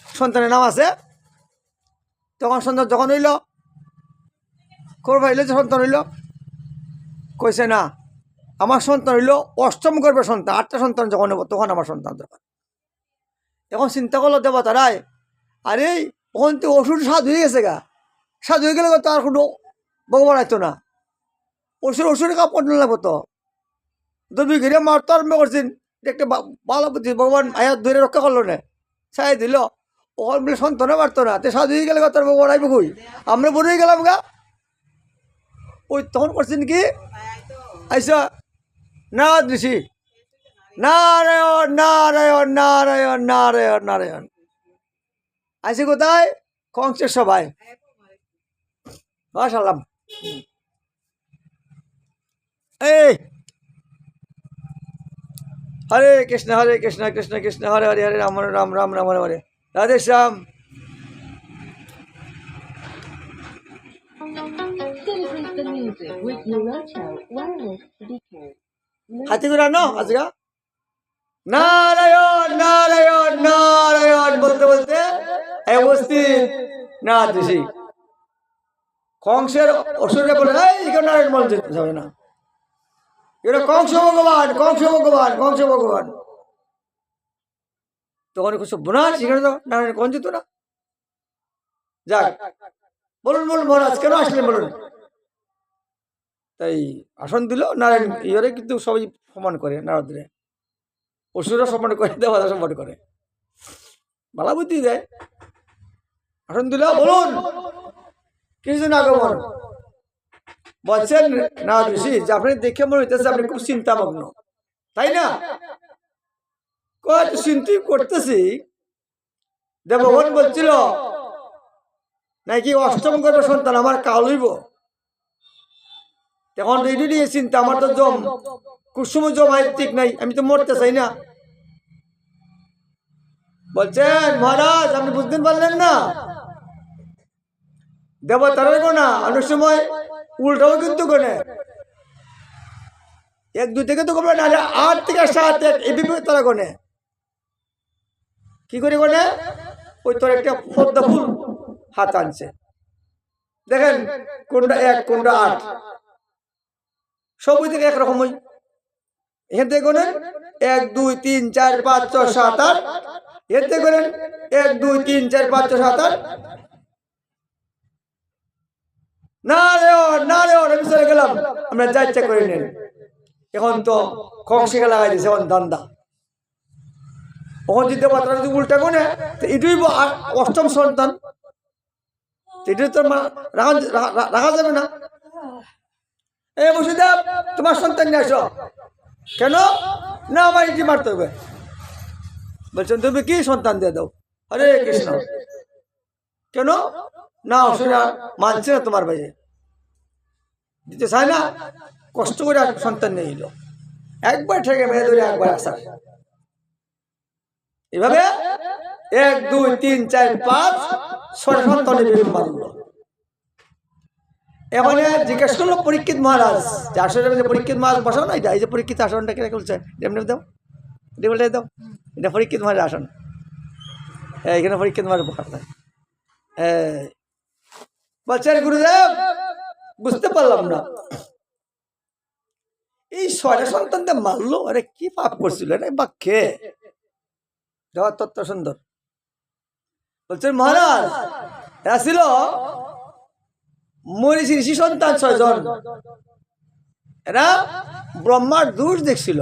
সন্তানের নাম আছে। তখন সন্তান যখন হইল, খবর পাইল যে সন্তান হইল, কইছে না আমার সন্তান হইল 8ম গর্ভের সন্তান, 8টা সন্তান যখন হবো তখন আমার সন্তান দরকার। এখন চিন্তা করলো দেবতারাই, আরে ওখান থেকে অসুর স্বাদ হয়ে গেছে গা, স্বাদ হয়ে গেলে তো আর কোনো ভগবান আইতো না, অসুরের কাপড় লাগবো তো। দবি ঘিরে মারতে আরম্ভ করছেন, একটা ভালো বুদ্ধি ভগবান আয়াত ধরে রক্ষা করলো না, ছাই দিল। ওখান বলে সন্তানও পারতো না, তো স্বাদ হয়ে গেলে তার ভগবান আইব কই, আমরা বড় হয়ে গেলাম গা। ওই তখন করছেন কি আইসা নারদ ঋষি, নারায়ণ নারায়ণ নারায়ণ নারায়ণ নারায়ণ, আইসে কোথায়? কংসের সভায়। মাশাআল্লাহ। এই হরে কৃষ্ণ কৃষ্ণ কৃষ্ণ হরে হরে, হরে রাম রাম রাম রাম হরে হরে, রাধে শ্যাম। হাতি করে আনো আজকা। নারায়ণ নারায়ণ নারায়ণ বলতে বলতে উপস্থিত নারদ ঋষি। কংসের অসুরে বলে এই নারায়ণ বলতে যাবে না, এটা কংস ভগবান, কংস ভগবান, কংস ভগবান। তখন কিছু বোনা সেখানে তো নারায়ণ কোন যেত না। যাক, বলুন বলুন মহারাজ কেন আসলেন বলুন। তাই আসন দিল নারায়ণ, ইয়ে কিন্তু সবাই সমান করে, নারদরে অসুরা সম্মান করে, দেবতা সম্মান করে, ভালো বুদ্ধি দেয়। আলহামদুলিল্লাহ বলুন কিছুদিন আগমন বলছেন না ঋষি যে আপনি দেখে মনে হইতেছে আপনি খুব চিন্তামগ্ন, তাই না? কত চিন্তা করতেছি। দেবগণ বলছিল নাকি অষ্টম গর্ভে সন্তান আমার কাল হইব। এখন রেডি নিয়ে চিন্তা, আমার তো জম কুসুম জমাই ঠিক নাই, আমি তো মরতে চাই না। বলছেন মহারাজ আপনি বুঝতে পারলেন না, দেবতারা গোনা অনেক সময় উল্টাও কিন্তু গোনে, 1 2 থেকে তো গোনে না, 8 থেকে 7 এভাবে তারা গোনে। কি করে গোনে? ওই তোর একটা পদ্মা ফুল হাত আনছে, দেখেন কোনটা 1 কোনটা 8, সবই থেকে একরকম। ওই এখান থেকে গোনেন 1 2 3 4 5 6 7 8, এর থেকে গোনেন 1 2 3 4 5 6 7 8। না রে আমি চলে গেলাম, আমরা যা ইচ্ছা করে নেন। এখন তো কংসিকে লাগাই দিয়েছে এখন দান্দা। ওখান যদি দেবতারা যদি উল্টা কোনে এটুই অষ্টম সন্তান, এটুই তো রাখা যাবে না। এই মুর্শিদাব তোমার সন্তান নিয়ে আসো। কেন? না আমার ইটি মারতে হবে। বলছেন তুমি কি সন্তান দিয়ে দাও? হরে কৃষ্ণ। কেন? না অসুবিধা মানছে না তোমার ভাই, দিতে চায় না, কষ্ট করে সন্তান নিয়ে এলো, একবার ঠেকে মেয়ে ধরে একবার আসার। এভাবে 1 2 3 4 5 6 সন্তানের বিরুদ্ধে মারল। এখানে জিজ্ঞেস করলো পরীক্ষিত মহারাজ যে আসলে যে পরীক্ষিত মহারাজ বসাও না, এই যে পরীক্ষিত আসনটা কে বলছে এমনি দাও, এটা দাও, এটা পরীক্ষিত মহারাজ আসন, এখানে পরীক্ষিত মহারাজ বসাতে বলছেন গুরুদেব বুঝতে পারলাম না, এই 6টা সন্তানদের মারলো, আরে কি পাপ করছিল রে বাক্যে? জগৎ তত্ত্ব সুন্দর। বলছেন মহারাজ এরা ছিল মনীষী ঋষি সন্তান 6 জন। এরা ব্রহ্মার দোষ দেখছিল,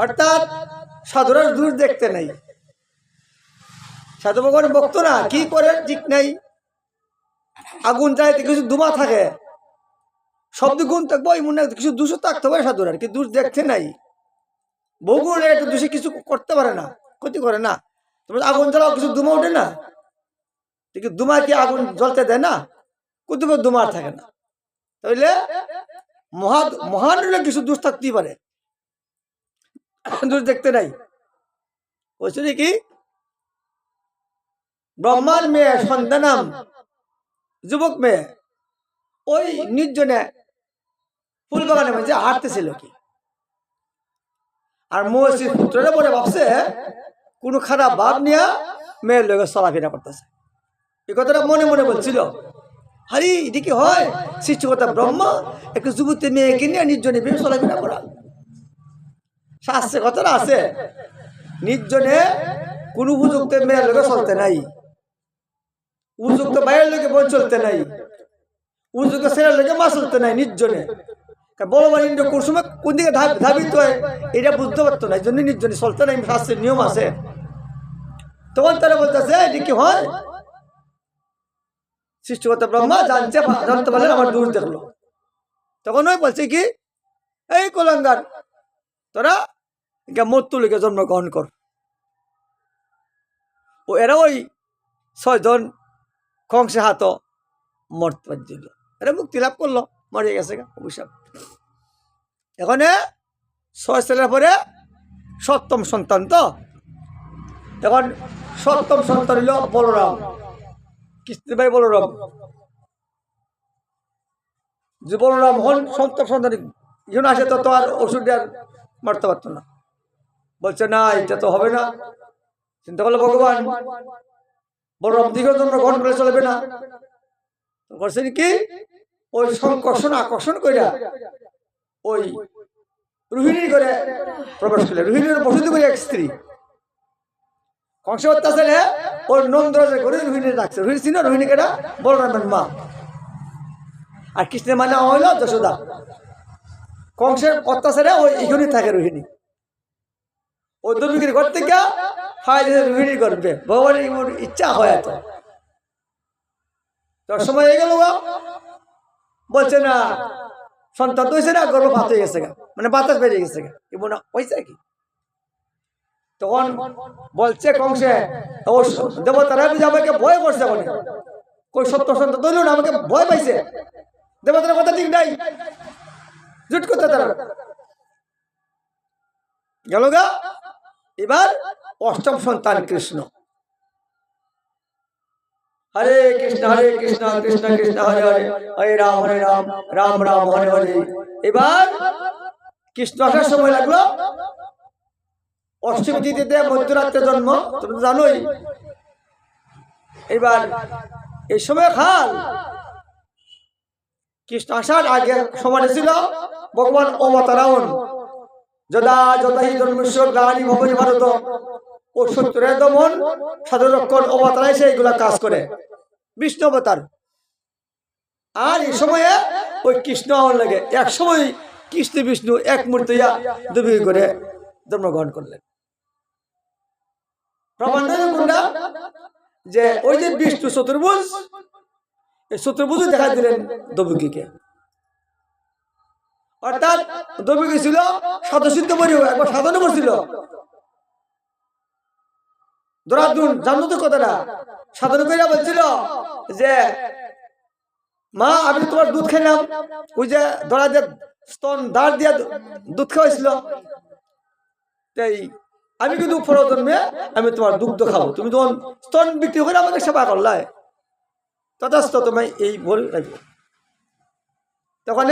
অর্থাৎ সাধুরা দোষ দেখতে নাই। সাধু ভগবান ভক্ত না, কি করে ঠিক নাই। আগুন চাইতে কিছু ধুমা থাকে, শব্দ গুণ থাকবো, মনে কিছু দোষ থাকতে পারে সাধুরার, কি দোষ দেখতে নাই। বহুগুণ একটা দোষে কিছু করতে পারে না, ক্ষতি করে না। তোমার আগুন জ্বালাও কিছু ধুমা ওঠে না, ধুমা কি আগুন জ্বলতে দেয় না? কুতুব ধুমা থাকে না। তাহলে মহান কিছু দোষ থাকতেই পারে, দোষ দেখতে নাই। বলছে কি ব্রহ্মার মেয়ে সন্তানাম যুবক মেয়ে ওই নির্জনে ফুল বাগানে মাঝে হাঁটতেছিল কি, আর মহর্ষির পুত্ররা বলে ভাবছে কোনো খারাপ ভাব নিয়ে মেয়ের লোকের চলাফেরা করতেছে। এই কথাটা মনে মনে বলছিল, আরে এটা কি হয়? সৃষ্টিকর্তা ব্রহ্মা একটু যুবতী মেয়েকে নিয়ে নির্জনে বেশ চলাফেরা করা। শাস্ত্রে কথাটা আছে, নির্জনে কোন উপযুক্ত মেয়ের লোকে চলতে নাই, উপযুক্ত বাইরের লোকে বই চলতে নাই, উপযুক্ত ছেলের লোকে মা চলতে নাই নির্জনে। বড় বড় ইন্দ্র কোন সময় কোন দিকে ধাবিত হয় এটা বুঝতে পারতো না, এই জন্য নির্জনে চলতে নাই, শাস্ত্রের নিয়ম আছে। তখন তারা বলতেছে এটা কি হয়? সৃষ্টিকর্তা ব্রহ্মা জানতে পারলেন আমার দোষ দেখলো। তখন ওই বলছে কি এই কোলাঙ্গার তোরা মৃত্যুলোকে জন্মগ্রহণ কর। ও এরা ওই 6 জন কংসে হাত মরতে দিল, এরা মুক্তি লাভ করলো, মরে গেছে অভিশাপ। এখানে 6 ছেলের পরে 7ম সন্তান, তো এখন 7ম সন্তান হইল বলরাম, কৃষ্ণের ভাই বলরাম। যে বলরাম হন 7ম সন্তান, যখন আসে তো আর ওষুধ আর মারতে পারতো না। বলছে না এটা তো হবে না, চিন্তা করলো ভগবান বলরাম দীর্ঘ জন্ম গ্রহণ করে চলবে না। করছেন কি ওই সংকর্ষণ আকর্ষণ করিয়া ওই রোহিণী করে প্রবেশ করলে, রোহিণীর বসতি করে এক স্ত্রী কংস অত্যাচারে ওর নন্দরাজের করে রোহিণী রাখছে। রোহিণী ছিল রোহিণী কেটা বলরামের মা, আর কৃষ্ণের মানে হইল যশোদা। কংসের অত্যাচারে ওই এখানে থাকে রোহিণী। ওই দুর্বিক্রি ঘর থেকে রোহিণী করবে, ভগবানের ইচ্ছা হয় এত। তোর সময় হয়ে গেল গো, বলছে না সন্তান তো হয়েছে না, গর্ভপাত হয়ে গেছে গা, মানে বাতাস বেরিয়ে গেছে গা, কি মনে হয়েছে কি? তখন বলছে কংসে, ও দেবতারা বুঝে আমাকে ভয় করছে, বলে কই সত্য সন্তান তৈল না, আমাকে ভয় পাইছে, দেবতারা কথা ঠিক নাই, জুট করতে তারা গেল গা। এবার অষ্টম সন্তান কৃষ্ণ। হরে কৃষ্ণ কৃষ্ণ কৃষ্ণ হরে হরে, হরে রাম রাম রাম হরে হরে। এবার কৃষ্ণ আসার সময় লাগলো, অষ্টমী তিথিতে মধ্যরাত্রে জন্ম, তুমি তো জানোই। এবার এই সময় খাল কৃষ্ণ আসার আগে সমানে ছিল ভগবান অবতারায়ণ, যদা যদাহি ধর্মস্য গ্লানি ভবনি ভারত, ও শত্রুরের দমন সাধু রক্ষণ অবতার এসে এইগুলা কাজ করে, বিষ্ণু অবতার। আর এই সময়ে ওই কৃষ্ণ আওয়ার লাগে, এক সময় কৃষ্ণ বিষ্ণু এক মূর্তি দুবি করে জন্মগ্রহণ করলেন। প্রমাণ কোনটা? যে ওই যে বিষ্ণু চতুর্ভুজ, এই চতুর্ভুজ দেখা দিলেন দবিকে, অর্থাৎ দবিকে ছিল সাধুসিদ্ধ পরিবার, একবার সাধনে বসছিল দরাদুন, জানো তো কথাটা, সাধন কইরা বলছিল যে মা আমি তোমার দুধ খাইলাম, ওই যে ধরা দিয়ে স্তন দাঁড় দিয়া দুধ খাওয়াইছিল, তাই আমি কিন্তু পরজন্মে আমি তোমার দুগ্ধ খাবো, তুমি তখন স্তন বিক্রি করে আমাকে সেবা করলাই, তথাস্থ তোমায় এই বল রাখবে। তখন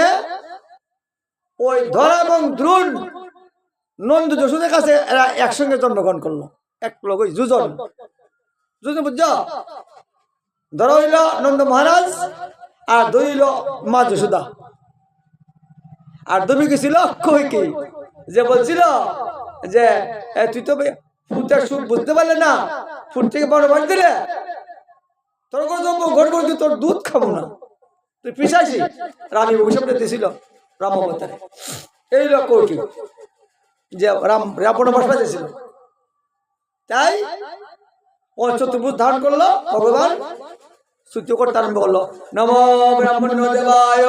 ওই ধরা এবং দ্রোণ নন্দ যশোদের কাছে এরা একসঙ্গে জন্মগ্রহণ করলো, এক লোক ওই যুজন বুঝছ, ধরা হইল নন্দ মহারাজ আর দুই হইল মা যশোদা। আর দবি গেছিল কইকে, যে বলছিল যে তুই তো ফুটের সুখ বুঝতে পারলে না, ফুট থেকে বড় বাড়ি দিলে তোর ঘর করে তোর দুধ খাবো না, তুই পিছাইছি। রানী অভিশাপ দিয়েছিল রাম অবতারে, এই লোক কৌটি যে রাবণ বসা দিয়েছিল। তাই ও চতুর্ভুজ ধারণ করলো ভগবান, সূর্য করতে আরম্ভ করলো, নমো ব্রাহ্মণ দেবায়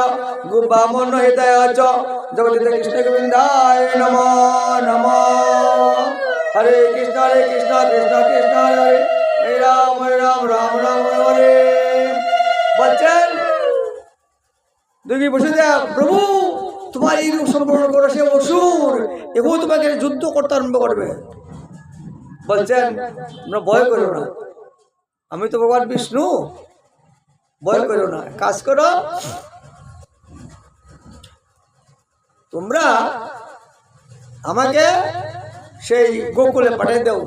বামন হৃদয় চ জগতে কৃষ্ণ গোবিন্দায় নমো নমো, হরে কৃষ্ণ কৃষ্ণ কৃষ্ণ হরে হরে, হরে রাম রাম রাম হরে। বলছেন দুর্গী বসুদেব, প্রভু তোমার এই রূপ সম্পূর্ণ করো, সে অসুর, এগুলো তোমাকে যুদ্ধ করতে আরম্ভ করবে। বলছেন তোমরা ভয় করো না, আমি তো ভগবান বিষ্ণু, ভয় করো না, কাজ করো, তোমরা আমাকে সেই গোকুলে পাঠিয়ে দাও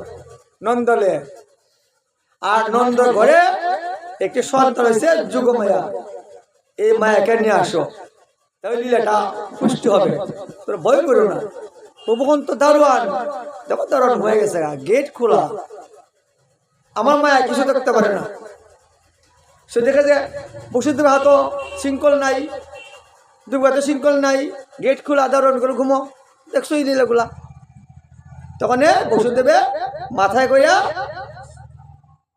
নন্দলে, আর নন্দ ঘরে একটি সন্তান হয়েছে যুগমায়া, এই মায়াকে নিয়ে আসো, তাহলে লীলাটা পুষ্টি হবে, তোমরা ভয় করো না। প্রভুগণ তো দারোয়ান, দেখো দারোয়ান হয়ে গেছে, গেট খোলা, আমার মায়া কিছু দেখতে পারে না। সে দেখে যে বসুদেব হাতও শৃঙ্খল নাই, দুর্গাতে শৃঙ্খল নাই, গেট খোলা, দারোয়ান করে ঘুমো, দেখছো এই লীলাগুলা। তখন বসুদেবে মাথায় কইয়া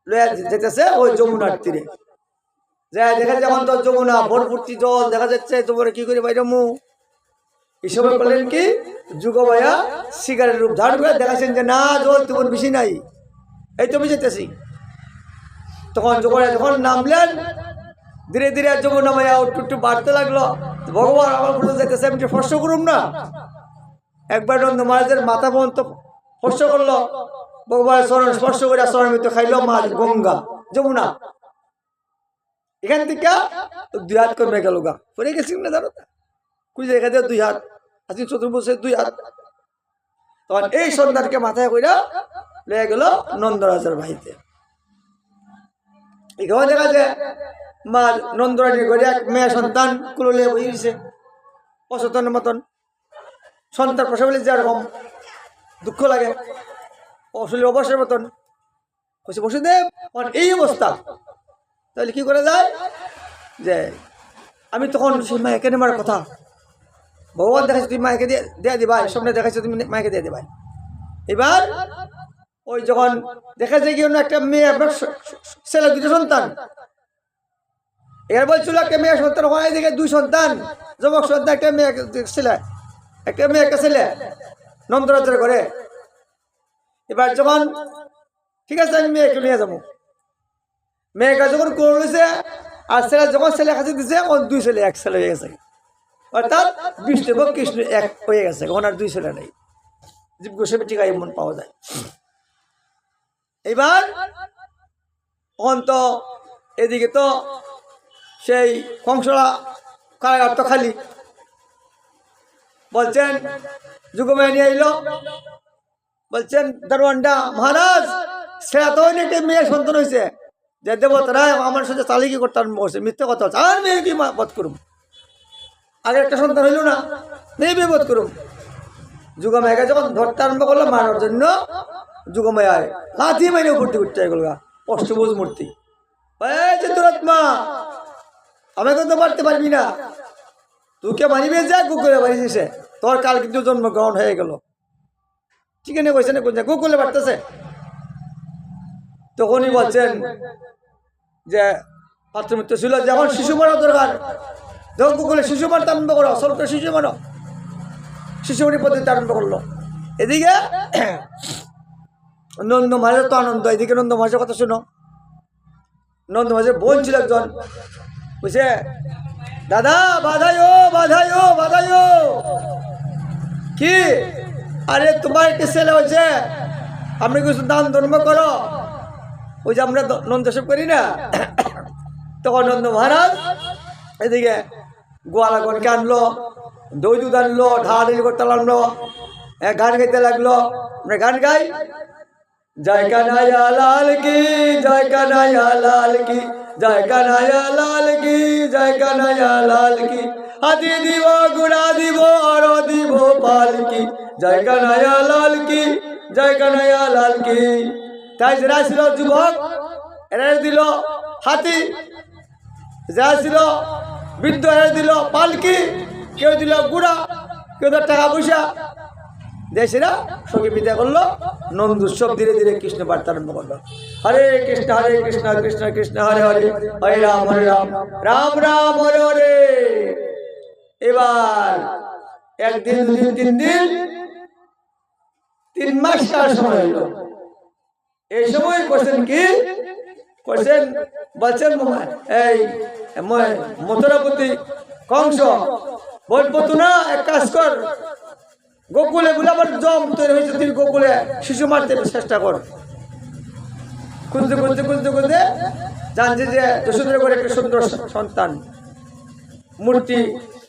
লইয়া যেতেছে ওই যমুনার তীরে, যায় দেখা যায় এখন তো যমুনা ভরপুর্তি জল দেখা যাচ্ছে, তোমার কি করে বাইরে মু এই সময় করলেন কি যুগমায়া শিকারের রূপ ধারণ করে দেখাচ্ছেন যে না জল তোমার বেশি নাই, এই তো আমি যেতেছি। তখন যখন নামলেন ধীরে ধীরে যমুনা মায়া একটু বাড়তে লাগলো, ভগবান আমার পুরো যেতেছে, আমি স্পর্শ করুম না, একবার নন্দ মহারাজের মাথা পর্যন্ত স্পর্শ করলো, ভগবানের চরণ স্পর্শ করে চরণ মৃত্যু খাইলো মা গঙ্গা যমুনা। এখান থেকে 2 হাত কমে গেল গা, পরে গেছি না জানো, কুইজে এখানে 2 হাত, আজকে চতুর্ভুজে 2 হাত। তখন এই সন্তানকে মাথায় কইরা লয়ে গেল নন্দরাজের বাড়িতে। এখানে দেখা যায় মা নন্দরানী ঘরে এক মেয়ে সন্তান কুলে বইছে, অসতনের মতন সন্তান প্রসব হলে যেরকম দুঃখ লাগে, অশলীল অবসরের মতন বসে বসুদেব এই অবস্থা, তাহলে কি করে যায় যে আমি তখন সেই মায়কে নেওয়ার কথা, ভগবান দেখাচ্ছে তুমি মায়কে দিয়ে দিবাই, সামনে দেখাচ্ছে তুমি মায়কে দিয়ে দিবাই। এবার ওই যখন দেখা যায় কি একটা মেয়ে, আপনার ছেলে 2 সন্তান, এর বলছিল একটা মেয়ে সন্তান হয়, এদিকে 2 সন্তান, যুবক সন্তান, একটা মেয়ে ছেলে, একটা মেয়ে একটা ছেলে নন্দরাজ্যের ঘরে। এবার যখন ঠিক আছে আমি মেয়েকে নিয়ে যাবো, মেয়েকে যখন করছে আর ছেলে যখন ছেলে কাছে দিছে ওর 2 ছেলে 1 ছেলে হয়ে গেছে, অর্থাৎ বিষ্ণু এবং কৃষ্ণ 1 হয়ে গেছে, ওখানে আর 2 ছেলে নেই। জীব গোস্বামী টিকা এমন পাওয়া যায়। এবার তখন তো এদিকে তো সেই কংসরা কারাগার তো খালি, বলছেন যুগমায় নিয়ে এলো, বলছেন দারোয়ানটা মহারাজ সেরা তো একটা মেয়ে সন্তান হয়েছে, যে দেবতারা আমার সাথে চালিকি করতে আরম্ভ করছে, মিথ্যে কথা হচ্ছে, আর মেয়ে কি বধ করুম, আগে একটা সন্তান হইল না, মেয়ে বিয়ে বধ করুম। যুগমায়াকে যখন ধরতে আরম্ভ করলো মারার জন্য, যুগমায় লাথি মাইনে উপর দিয়ে উঠতে এগুলো অষ্টভুজ মূর্তি, চিত্তরাত্মা আমাকে তো পারতে পারবি না, তোকে মানিবে যা গোকুলে বাড়িছে, তোর কাল কিন্তু জন্মগ্রহণ হয়ে গেল। ঠিক আছে কইছে না গোকুলে বাড়তেছে। তখনই বলছেন যে পাত্র মিত্র ছিল, যখন শিশু মারা দরকার, যখন গোকুলে শিশু মারতে আরম্ভ করো, স্বল্প শিশু মারো, শিশু মারি পদ্ধতি আরম্ভ করলো। এদিকে নন্দ মহারাজের তো আনন্দ, এদিকে নন্দ মহারাজের কথা শুনো। নন্দ মহারাজের বোন ছিল একজন, বুঝছে দাদা বাধাইও বাধাইও বাধাইও, কি আরে তোমার একটি ছেলে হয়েছে, আপনি কিছু দান ধর্ম করো, ওই যে আমরা নন্দসব করি না। তখন নন্দ মহারাজ এদিকে গোয়ালাগণকে আনলো, দই দুধ আনলো, ঢাড়ি করতে আনলো, গান গাইতে লাগলো। আমরা গান গাই, জয় কানাইয়া লাল কি, জয় কানাইয়া লাল কি, জয় কানাইয়া লাল কি, জয় কানাইয়া লাল কি, হাতি দিব গুড়া দিব আর দিব পাল কি, জয় কানাইয়া লাল কি, জয় কানাইয়া লাল কি। তাই যারা ছিল যুবক এরা দিল হাতি, যারা ছিল বৃদ্ধ এরা দিল পালকি, কেউ দিল গুড়া, কেউ দিল টাকা পয়সা, দেশেরা সঙ্গে বিদায় করলো। নন্দ উৎসব ধীরে ধীরে কৃষ্ণ বার্তা আরম্ভ করলো, হরে কৃষ্ণ কৃষ্ণ কৃষ্ণ হরে হরে, হরে রাম রাম রাম হরে হরে। এবার 1 দিন 2 দিন 3 দিন 3 মাস কার সময় হইল। এই সময় করছেন কি করছেন, বলছেন এই মথুরাপতি কংস বলতো না, এক কাজ কর, গোকুলে বলে আবার জম তৈরি হয়েছে, তুই গোকুলে শিশু মারতে চেষ্টা কর। খুঁজতে খুঁজতে খুঁজতে খুঁজতে জানছে যে যশোধরা করে একটা সুন্দর সন্তান মূর্তি,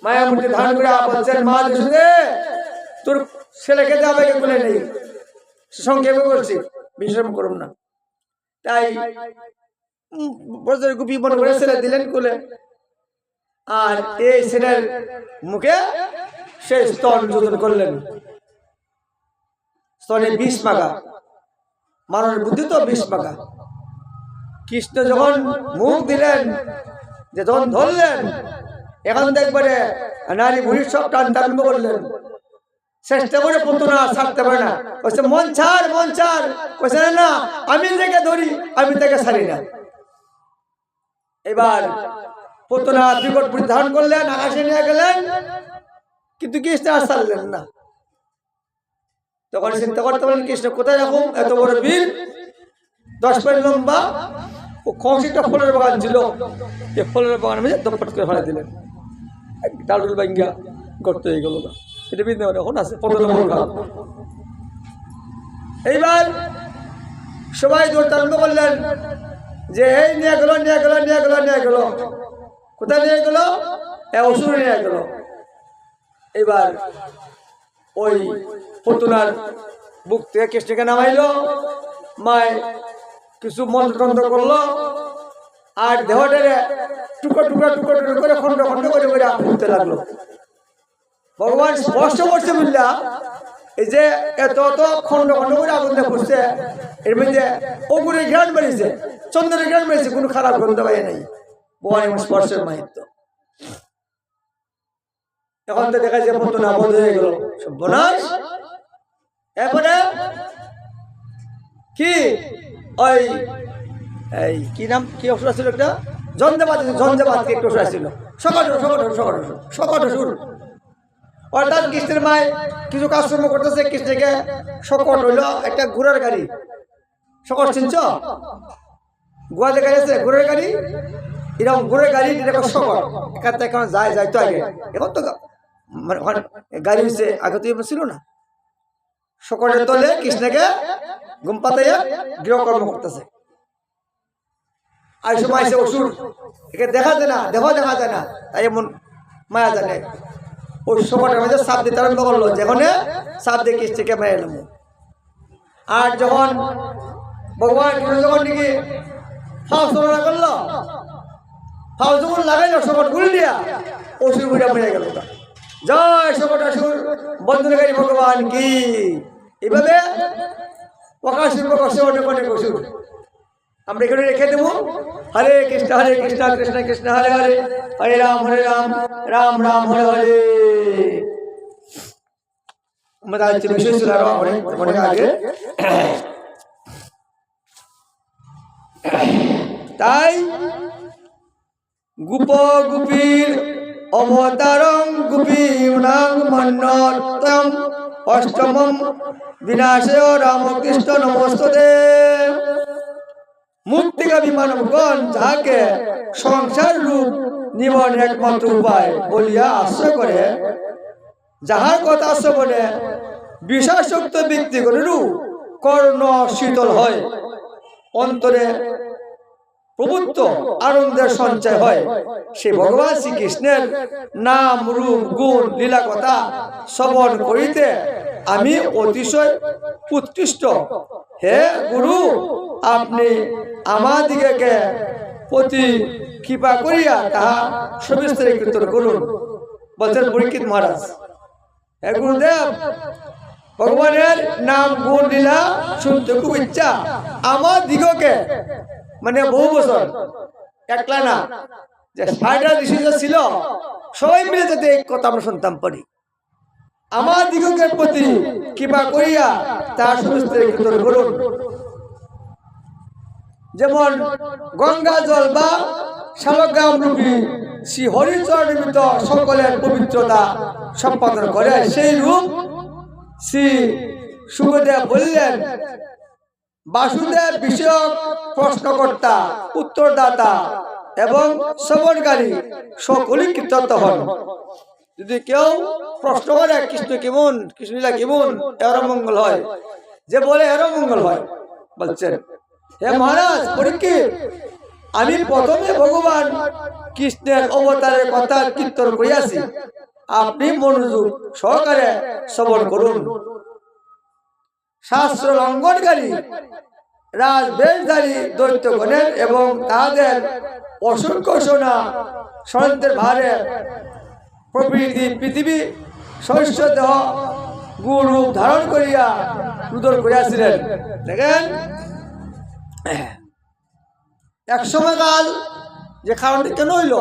মায়া মূর্তি ধারণ করে বলছেন, মা যশোদে তোর ছেলেকে যাবে গোকুলে নেই, সংক্ষেপে করছি, বিশ্রাম করুন না। তাই গুপি মনে করে ছেলে দিলেন কোলে, আর এই ছেলের মুখে সেই স্তন যোজন করলেন, স্তনে 20 মাগা, মানবের বুদ্ধি তো 20 মাগা। কৃষ্ণ যখন মুখ দিলেন, যে যখন ধরলেন, এখন দেখবারে নারী বুড়ির সব টানতে আরম্ভ করলেন, চেষ্টা করে পুতুনা ছাড়তে পারে না, বলছে মন ছাড় মন ছাড়, বলছে না আমি তাকে ধরি, আমি তাকে ছাড়ি না। এবার পুতুনা বিকট বুড়ি ধারণ করলেন, আকাশে নিয়ে গেলেন, কিন্তু কৃষ্ণ আর ছাড়লেন না। তখন চিন্তা করতে পারলেন কৃষ্ণ কোথায় রাখুন, এত বড় বীর, 10 পাই লম্বা, ও কংসিটা ফলের বাগান ছিল, এই ফলের বাগান আমি দপট করে ফেলে দিলেন, ডালুল বাঙ্গা গর্ত হয়ে গেল। এটা বৃন্দাবনে এখন আছে। এইবার সবাই দৌড়তে আরম্ভ করলেন, যে এই নিয়ে গেল নিয়ে গেল নিয়ে গেল নিয়ে গেল, কোথায় নিয়ে গেল, অসুর নিয়ে গেল। এবার ওই পুতুলার বুক থেকে কৃষ্ণকে নামাইলো, মায় কিছু মন্ত্র করলো, আর দেহটারে টুকরো টুকরো টুকরো টুকরো করে খন্ড খন্ড করে করে উঠতে লাগলো। ভগবান স্পষ্ট করছে বুঝলা, এই যে এত এত খন্ড খন্ড করে আগুন ফুটছে, এর মধ্যে অগুনের ঘ্রাণ বেরিয়েছে, চন্দ্রের ঘ্রাণ বেরিয়েছে, কোনো খারাপ গন্ধ পাই নাই, ভগবান স্পর্শের মাহিত্য। এখন তো দেখা যায় পুতুনা বন্ধ হয়ে গেল, সর্বনাশ। এরপরে কি ওই এই কি নাম, কি অসুর ছিল একটা, ঝঞ্ঝাবাদ একটু আসছিল সকট সুর। অর্থাৎ কৃষ্ণের মায় কিছু কাজকর্ম করতেছে, কৃষ্ণকে সকট হইল একটা ঘোড়ার গাড়ি। সকট চিনছ? গোয়াতে গাড়ি আছে, ঘোড়ার গাড়ি, এরকম ঘোড়ার গাড়ি সকট। এখন যায় তো আগে, এখন তো মানে গাড়ি হচ্ছে, আগে তো ছিল না। সকলের তলে কৃষ্ণকে ঘুম পাতাইয়া গৃহকর্ম করতেছে। আর সময় আসে অসুর, একে দেখা যায় না, দেখা যায় না, তাই এমন মায়া জানে। ওই সকলের মধ্যে সাপ দিতে আরম্ভ করলো, যেখানে সাপ দিয়ে কৃষ্ণকে মেরে এলাম। আর যখন ভগবান যখন নাকি ফাউস করলো, ফাউস যখন লাগাইলো সকট গুলি দিয়া, অসুর গুড়া মেরে গেল। জয় সকট অসুর বন্ধনকারী ভগবান কি। এইভাবে প্রকাশের প্রকাশে অনেক অনেক অসুর আমরা এখানে রেখে দেবো। হরে কৃষ্ণ কৃষ্ণ কৃষ্ণ হরে হরে, হরে রাম রাম রাম হরে হরে। আমরা বিষয় ছিল আরো অনেক আগে। তাই গোপ গোপীর অবতারং গোপী মন্নতম অষ্টমম বিনাশয় রামকৃষ্ণ নমস্তে। মুক্তিকামী মানবগণ যাহাকে সংসার রূপ নিবন একমাত্র উপায় বলিয়া আশ্রয় করে, যাহার কথা শ্রবণে বিশ্বাসযুক্ত ব্যক্তিগণেরও কর্ণ শীতল হয়, অন্তরে প্রভুত্ব আনন্দের সঞ্চয় হয়, সে ভগবান শ্রীকৃষ্ণের নাম রূপ গুণ লীলা কথা শ্রবণ করিতে আমি অতিশয় উৎকৃষ্ট। হে গুরু, আপনি আমাদিগকে প্রতি কৃপা করিয়া তাহা সবিস্তারে কীর্তন করুন। বলছেন পরীক্ষিত মহারাজ, হে গুরুদেব, ভগবানের নাম গুণ লীলা শুনতে খুব ইচ্ছা। আমার দিগকে মানে বহু বছর একলা না, যে ৬০টা ঋষি ছিল সবাই মিলে যাতে এই কথা আমরা শুনতাম পারি, আমার দিগকের প্রতি কৃপা করিয়া তার সবিস্তারে কীর্তন করুন। যেমন গঙ্গা জল বা শালগ্রাম রূপী শ্রী হরিচরণ নিমিত্ত সকলের পবিত্রতা সম্পাদন করে, সেই রূপ শ্রী সুখদেব বললেন, বাসুদেব বিষয়ক প্রশ্নকর্তা, উত্তরদাতা এবং শ্রবণকারী সকলেই কৃতজ্ঞ হন। যদি কেউ প্রশ্ন করে কৃষ্ণ কেমন, কৃষ্ণলীলা কেমন, এর মঙ্গল হয়, যে বলে এর মঙ্গল হয়। বলছেন, হে মহারাজ পরীক্ষিত, আমি প্রথমে ভগবান কৃষ্ণের অবতারের কথা কীর্তন করিয়াছি, আপনি মনোযোগ সহকারে শ্রবণ করুন। শাস্ত্র লঙ্ঘনকারী রাজবেশধারী দৈত্যগণের এবং তাহাদের অসংখ্য সোনা সন্তের ভারে প্রভৃতি পৃথিবী শস্য দেহ গুরু ধারণ করিয়া রুদন করিয়াছিলেন। দেখেন, এক সময়কাল যে কারণটি কেন হইল,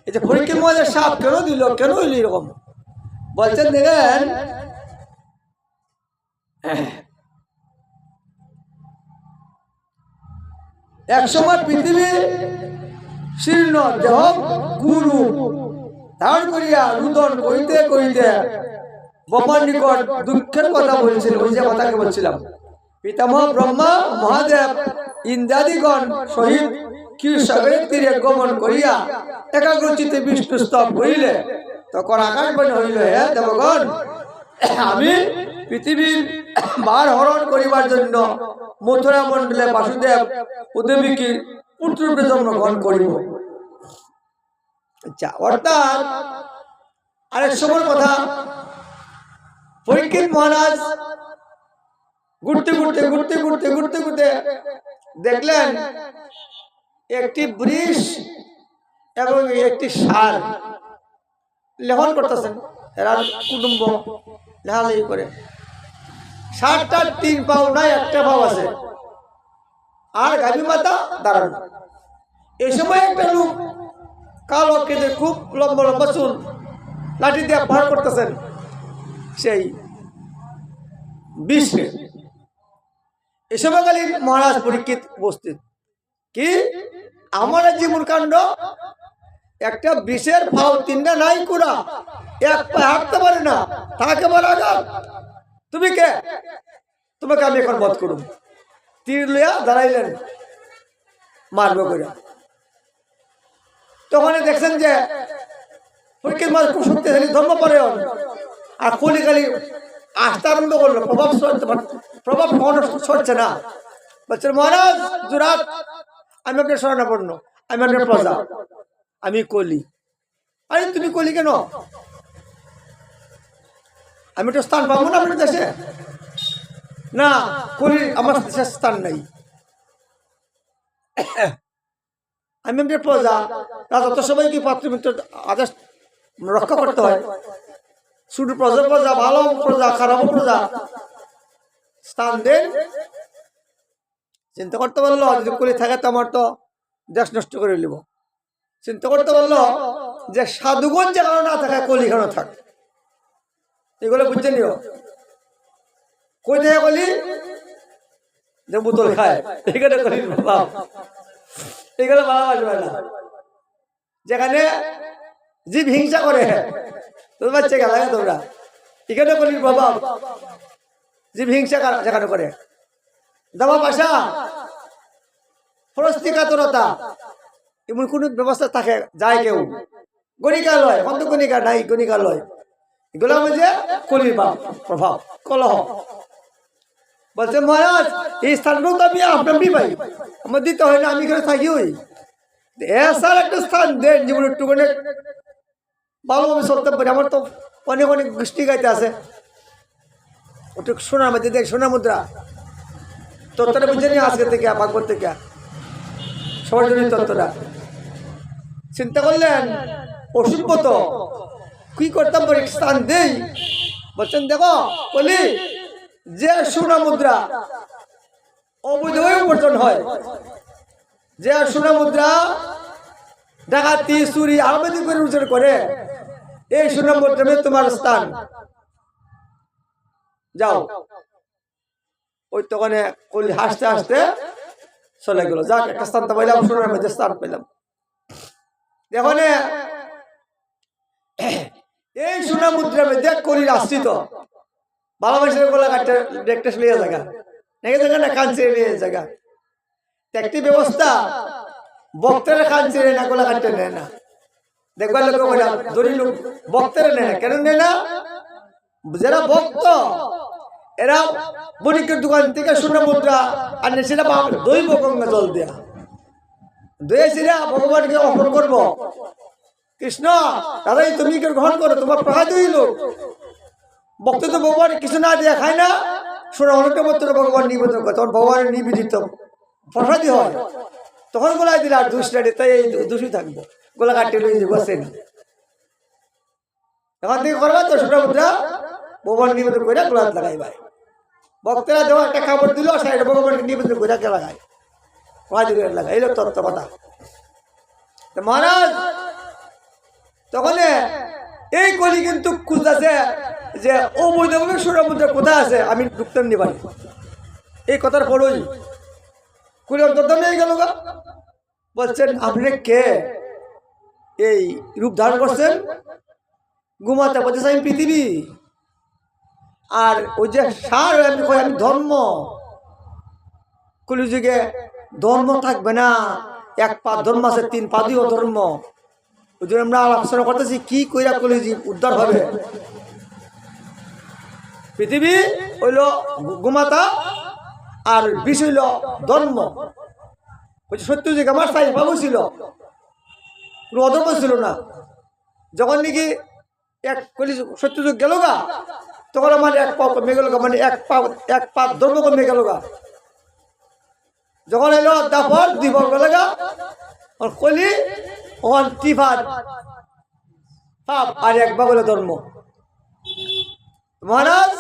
এই যে পরীক্ষিত মহারাজের সাপ কেন দিল, কেন হইল এরকম বলছেন। দেখেন, এক সময় পৃথিবী শীর্ণ দেহ গুরু ধারণ করিয়া রুদন করিতে করিতে ব্রহ্মার নিকট দুঃখের কথা বলছিল। ওই যে কথাকে বলছিলাম, পিতামহ ব্রহ্মা মহাদেব ইন্দ্রাদিগণ সহিত ক্ষীরসাগরের তীরে গমন করিয়া একাগ্রচিত্তে বিষ্ণু স্তব করিলে, তখন আকাশবাণী হইল, হে দেবগণ, আমি পৃথিবীর ভার হরণ করিবার জন্য মথুরা মন্ডলে বাসুদেব উদ্দেবীকে পুত্ররূপে জন্মগ্রহণ করিব। আচ্ছা, অর্থাৎ আরেক সময় কথা, পরীক্ষিত মহারাজ ঘুরতে ঘুরতে ঘুরতে ঘুরতে ঘুরতে ঘুরতে দেখলেন একটি বৃষ এবং একটি ষাঁড় লেহন করতেছেন। এরা কুটুম্ব লেহালেহি করে। ষাঁড়টার ৩ পাও নাই, ১টা পাও আছে, আর গাভী মাতা দাঁড়ানো। এই সময় একটা লোক কালো কেটে খুব লম্বা লম্বা চুল লাঠি দিয়ে পার করতেছেন সেই বিষকে। এই সময়কালীন মহারাজ পরীক্ষিত উপস্থিত। কি আমার জীবন কাণ্ড একটা বিষের ফাও তিনটা নাই কুড়া এক পা হাঁটতে পারে না তাকে বলা তুমি কে তোমাকে আমি এখন বধ করুন তীর লইয়া দাঁড়াইলেন মারবো করে তখন দেখছেন যে পরীক্ষিত মাছ খুব শক্তিশালী ধর্ম পরে আর কলিকালি আসতে আরম্ভ করলো প্রভাব কখনো সরছে না বলছেন মহারাজ যুবরাজ আমি আপনার শরণাপন্ন আমি আপনার প্রজা আমি কলি আরে তুমি কলি কেন আমি তো স্থান পাবো না আপনার দেশে না কলির আমার দেশের স্থান নাই আমি আপনার প্রজা যত সবাইকে পাত্রমিত্র আদেশ রক্ষা করতে হয় শুধু প্রজা প্রজা ভালো প্রজা খারাপ প্রজা স্থান দেন চিন্তা করতে পারলো যদি কলি থাকে তো আমার তো দেশ নষ্ট করে নিব চিন্তা করতে পারলো যে সাধুগণ যেখানে না থাকে কলি কেন থাক এগুলো বুঝছে নিও কই থেকে কলি যে বোতল খায় এখানে কলির প্রভাব এগুলো ভালো আসবে না যেখানে জীব হিংসা করে তোর বাচ্চা গেল তোমরা এখানে কলির প্রভাব জীব হিংসা যেখানে করে দাবা পাশা ফরস্তিকাতরতা এমন কোন ব্যবস্থা থাকে যায় কেউ গণিকালয় অন্ত গণিকা নাই গণিকালয় এগুলো হচ্ছে কলির প্রভাব কলহ বলছে মহারাজ এই স্থানগুলো তো আমি আপনার ভাই আমার দিতে হয় না আমি এখানে থাকি ওই এসার একটা স্থান দেন জীবন একটুখানে ভালোভাবে চলতে পারি আমার তো অনেক অনেক গোষ্ঠী গাইতে আছে একটু সোনার মধ্যে দেখ সোনা মুদ্রা তত্ত্বটা বুঝে নিয়ে আজকে থেকে ভাগবত থেকে সবার জন্য তত্ত্বটা চিন্তা করলেন অসুব্যত কি করতাম পারি স্থান দেই বলছেন দেখো বলি যে সোনা মুদ্রা অবৈধভাবে উপার্জন হয় যে সোনা মুদ্রা ডাকাতি চুরি আবেদন করে উচ্চারণ করে এই সোনা মুদ্রা তোমার স্থান যাও ওই তখন কলি হাসতে হাসতে চলে গেল যাক একটা স্থান তো পাইলাম সোনার মধ্যে স্থান পেলাম দেখুন এই সোনা মুদ্রা মধ্যে কলির আশ্রিত ভালোবাসার গোলা কাটতে দেখতে লিয়ে জায়গা নাকি জায়গা না কাঞ্চে নিয়ে জায়গা একটি ব্যবস্থা বক্তারে কাঞ্চে না গোলা কাটতে নেয় না দেখবার লোক ধরি লোক বক্তারে নেয় না কেন নেয় না যারা ভক্ত এরা বণিকের দোকান থেকে সোনা মুদ্রা আর সেটা দৈব গঙ্গা জল দেয়া দয়ে সেটা ভগবানকে অর্পণ করবো কৃষ্ণ দাদাই তুমি গ্রহণ করো তোমার প্রসাদ হইল ভক্ত তো ভগবান কিছু না দিয়ে খায় না সোনা অনেকটা মাত্র ভগবান নিবেদন করে তখন ভগবানের নিবেদিত প্রসাদই হয় তখন গোলাই দিলে আর দুষ্টাটি তাই এই দোষী থাকবো গোলা কাটতে বসেন এখন থেকে করবা তো সোনা মুদ্রা ভগবান নিবেদন করে গোলাত লাগাই ভাই ভক্তরা দেওয়া একটা খাবার দিল সাইড ভগবানকে নিবেদন করে লাগায় লাগাই এই লোক তত্ত্ব কথা মহারাজ তখন এই কলি কিন্তু খুঁজতেছে যে অবৈধভাবে সোনা মুদ্রা কোথায় আছে আমি ঢুকতাম নি পারি এই কথার পরই কুলি অন্তর্ধান হয়ে গেল গা বলছেন আপনি কে এই রূপ ধারণ করছেন ঘুমাতে বলতেছে আমি পৃথিবী আর ওই যে সার আমি কই আমি ধর্ম কলিযুগে ধর্ম থাকবে না এক পা ধর্ম আছে তিন পা দিও ধর্ম ওই জন্য আমরা আলোচনা করতেছি কি কইরা কলিযুগ উদ্ধার হবে পৃথিবী হইল গোমাতা আর বিষ হইল ধর্ম ওই সত্যযুগ আমার সাই বাবু ছিল কোনো অধর্ম ছিল না যখন নাকি এক কলি সত্যযুগ গেল গা তখন আমার এক পা কমে গেল গা মানে এক পা ধর্ম কমে গেল গা যখন এলো দাপর দ্বিপর গেল গা কলি ওখান টিফার পাপ আর এক বা বলে ধর্ম মহারাজ